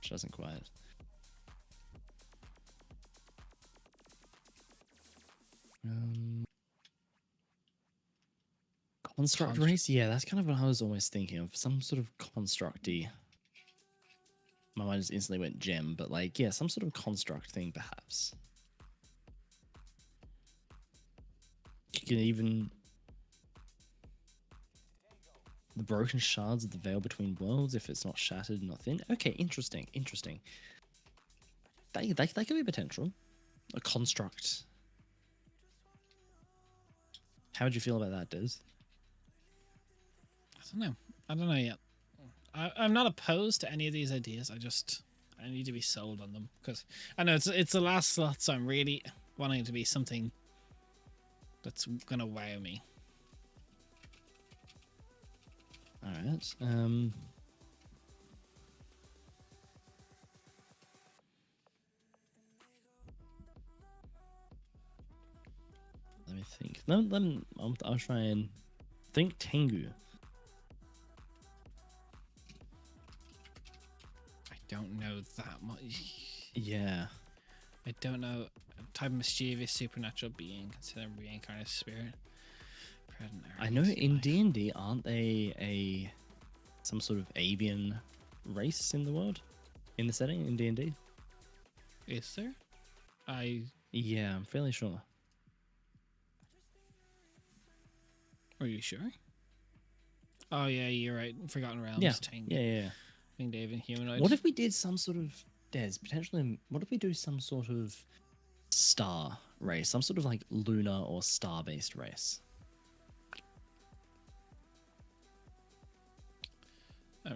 doesn't quite. Construct race? Yeah, that's kind of what I was always thinking of. Some sort of constructy. My mind just instantly went gem, but like, yeah, some sort of construct thing, perhaps. You can even... The broken shards of the veil between worlds, if it's not shattered, not thin. Okay, interesting, interesting. That could be potential. A construct. How would you feel about that, Des? I don't know yet. I'm not opposed to any of these ideas. I need to be sold on them because I know it's the last slot, so I'm really wanting it to be something that's gonna wow me. All right. Let me think. I'll try and think Tengu. I don't know that much. Yeah. I don't know. Type of mischievous supernatural being, consider reincarnated spirit. I know in D&D, aren't they some sort of avian race in the world, in the setting in D&D? Is there? Yeah, I'm fairly sure. Are you sure? Oh yeah, you're right. Forgotten Realms. Yeah. Tank. Yeah. King David, humanoid. What if we did some sort of potentially? What if we do some sort of star race, some sort of like lunar or star-based race?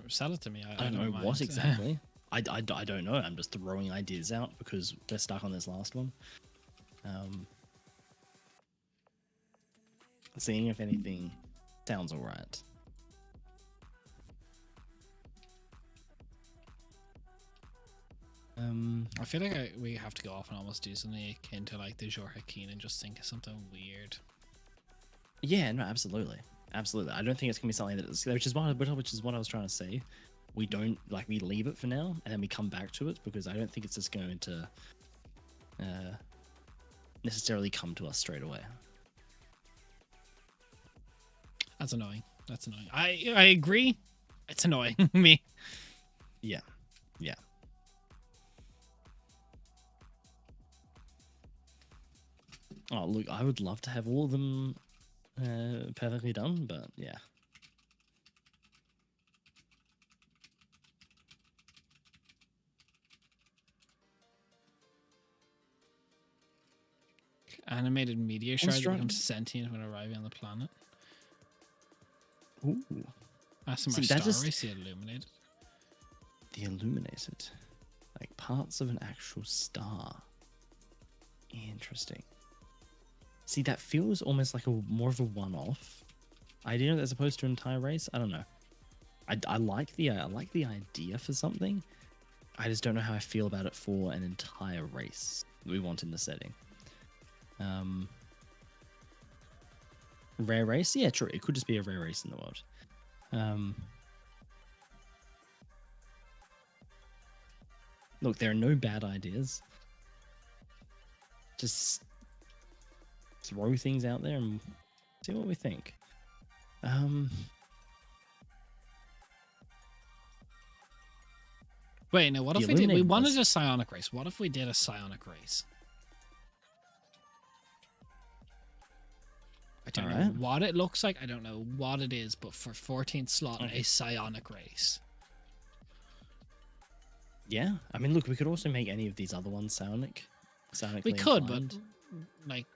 Sell it to me. I don't know what exactly. I don't know. I'm just throwing ideas out because we're stuck on this last one. Seeing if anything sounds alright. I feel like we have to go off and almost do something akin to like the Jorhakin and just think of something weird. Yeah, no, absolutely. Absolutely. I don't think it's gonna be something that is, which is what I was trying to say. We don't we leave it for now and then we come back to it because I don't think it's just going to necessarily come to us straight away. That's annoying. That's annoying. I agree. It's annoying me. Yeah. Yeah. Oh, look, I would love to have all of them perfectly done, but yeah. Animated meteor shard that becomes sentient when arriving on the planet. Ooh. SMR star race, the illuminated. The illuminated. Like parts of an actual star. Interesting. See, that feels almost like more of a one-off idea as opposed to an entire race. I don't know. I like the idea for something. I just don't know how I feel about it for an entire race that we want in the setting. Rare race? Yeah, true. It could just be a rare race in the world. Look, there are no bad ideas. Just throw things out there and see what we think. Wait, no, what if we did? We wanted a psionic race. What if we did a psionic race? I don't know what it looks like. I don't know what it is, but for 14th slot, a psionic race. Yeah, I mean, look, we could also make any of these other ones psionic. We could, but like,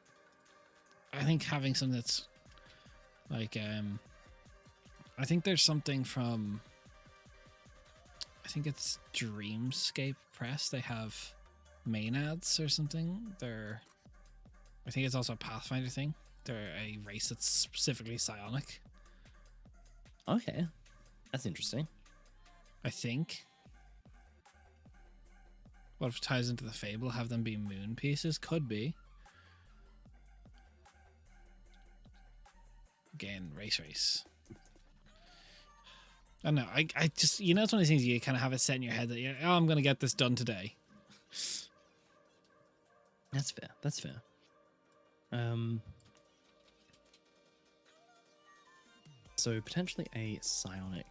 I think having something that's like, I think there's something from, I think it's Dreamscape Press. They have Maenads or something. I think it's also a Pathfinder thing. they're a race that's specifically psionic. Okay, that's interesting. I think. What if it ties into the fable? Have them be moon pieces? Could be. Again, race. I don't know. I just, you know, it's one of these things you kind of have it set in your head that you're, oh, I'm going to get this done today. That's fair. That's fair. So potentially a psionic.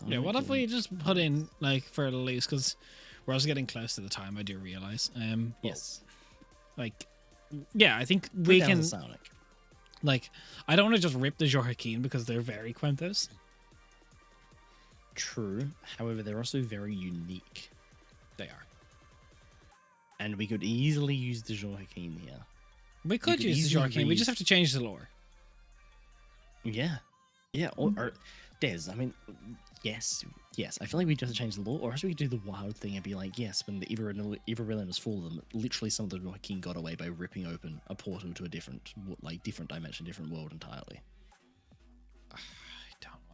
Yeah, what if we Psionic just put in, like, for a loose, because we're also getting close to the time, I do realize. Yes. Like, yeah, I think Put we down can, the psionic. like, I don't want to just rip the Jorhakin because they're very Quentos. True. However, they're also very unique. They are. And we could easily use the Jorhakin here. We could could use the easily Jorhakin, we just read- have to change the lore. Yeah. Yeah. Or Des, I mean, yes. I feel like we just change the law, or else we could do the wild thing and be like, yes, when the Evervillian was fallen, literally some of the Jorhakin got away by ripping open a portal to a different dimension, different world entirely.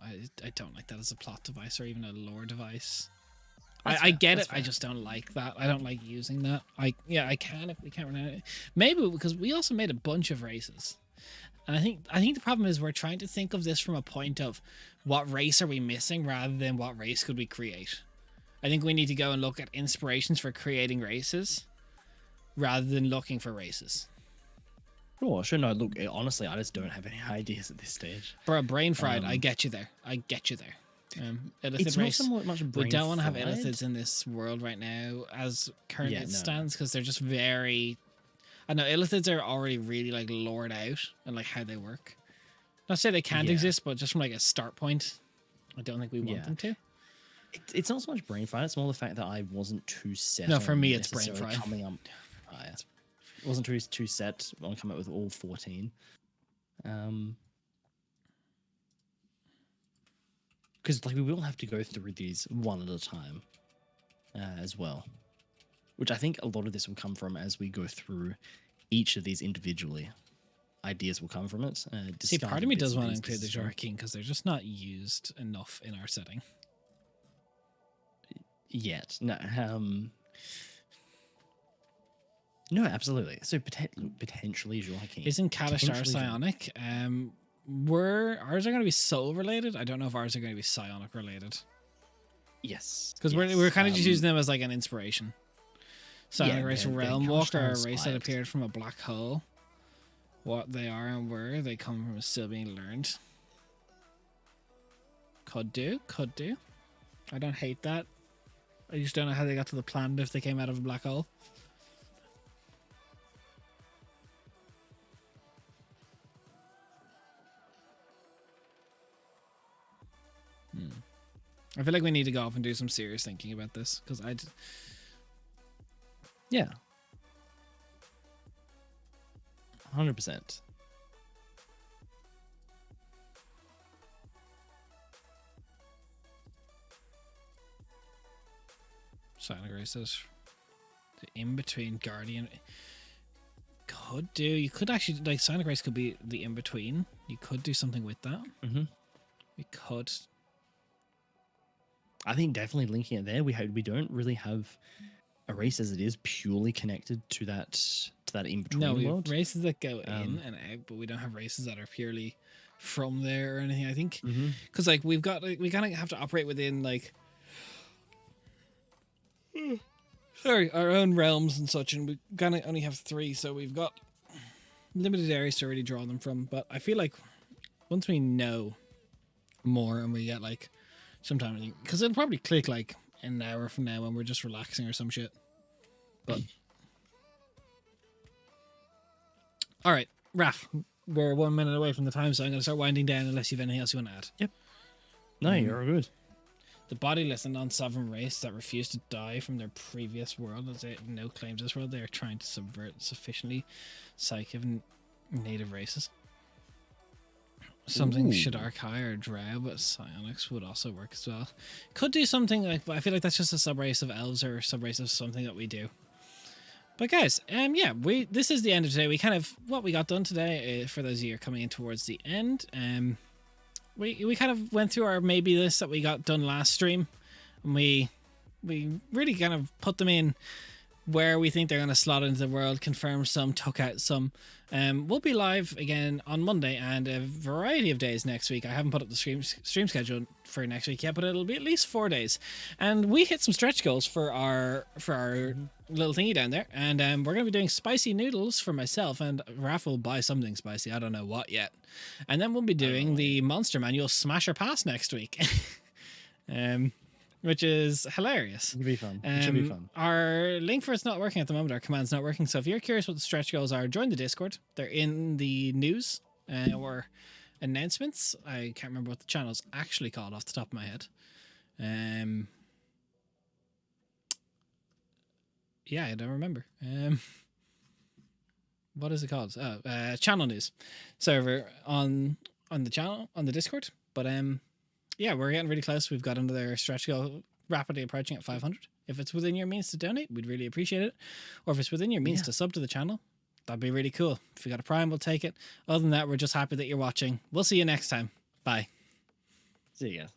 I don't like that as a plot device or even a lore device. That's I fair, get that's it. I fair. just don't like that. I don't like using that. I can if we can't run out. Maybe because we also made a bunch of races. And I think the problem is we're trying to think of this from a point of what race are we missing rather than what race could we create. I think we need to go and look at inspirations for creating races rather than looking for races. Sure. No, look, honestly, I just don't have any ideas at this stage. Bro, brain fried. I get you there. Illithid It's not race. so much We brain don't want to have fried. illithids in this world right now as currently Yeah, it no. stands because they're just very. I know illithids are already really like lured out and like how they work. Not to say they can't Yeah. exist, but just from like a start point, I don't think we want Yeah. them to. It's not so much brain fried. It's more the fact that I wasn't too set. No, for on me, it's brain necessarily fried. Coming up, wasn't too set on coming up with all 14. Because like we will have to go through these one at a time, as well. Which I think a lot of this will come from as we go through each of these individually. Ideas will come from it. See, part of discarding me bits does and want to pieces include the as well. Jorhakin because they're just not used enough in our setting. Yet. No. No, absolutely. So potentially Jorhakin. Isn't Kadishar Potentially psionic? Were ours are going to be soul related? I don't know if ours are going to be psionic related. Yes. Because we're kind of just using them as like an inspiration. Psionic Yeah, race, they're Realm Kadishar Walker, a race that inspired. appeared from a black hole. What they are and where they come from is still being learned. Could do. I don't hate that. I just don't know how they got to the planet if they came out of a black hole. I feel like we need to go off and do some serious thinking about this because Yeah. 100%. Psionic races. The in-between Guardian could do. You could actually like Psionic race could be the in-between. You could do something with that. Mm-hmm. We could. I think definitely linking it there. We don't really have a race as it is purely connected to that in between No, we have world. races that go in Um, and out, but we don't have races that are purely from there or anything. I think Mhm. because like we kind of have to operate within like sorry our own realms and such, and we kind of only have 3, so we've got limited areas to really draw them from. But I feel like once we know more and we get like sometime because it'll probably click like an hour from now when we're just relaxing or some shit. But all right, Raf, we're 1 minute away from the time, so I'm going to start winding down unless you have anything else you want to add. No, you're all good. The bodiless and non-sovereign race that refuse to die from their previous world, as they have no claim to this world, they are trying to subvert sufficiently psychic native races. Something Ooh. Shadarkai or Drow, but psionics would also work as well. Could do something like, I feel like that's just a subrace of elves or a subrace of something that we do. But guys, yeah, this is the end of today. We kind of what we got done today. For those of you who are coming in towards the end, we kind of went through our maybe list that we got done last stream, and we really kind of put them in where we think they're going to slot into the world, confirm some, took out some. We'll be live again on Monday and a variety of days next week. I haven't put up the stream schedule for next week yet, but it'll be at least 4 days. And we hit some stretch goals for our little thingy down there. And we're going to be doing spicy noodles for myself, and Raph will buy something spicy. I don't know what yet. And then we'll be doing the Monster Manual Smasher Pass next week. Which is hilarious. It'll be fun. It should be fun. Our link for it's not working at the moment. Our command's not working. So if you're curious what the stretch goals are, join the Discord. They're in the news or announcements. I can't remember what the channel's actually called off the top of my head. Yeah, I don't remember. What is it called? Oh, channel news server on the channel on the Discord. But yeah, we're getting really close. We've got another stretch goal rapidly approaching at 500. If it's within your means to donate, we'd really appreciate it. Or if it's within your means to sub to the channel, that'd be really cool. If you got a Prime, we'll take it. Other than that, we're just happy that you're watching. We'll see you next time. Bye. See you guys.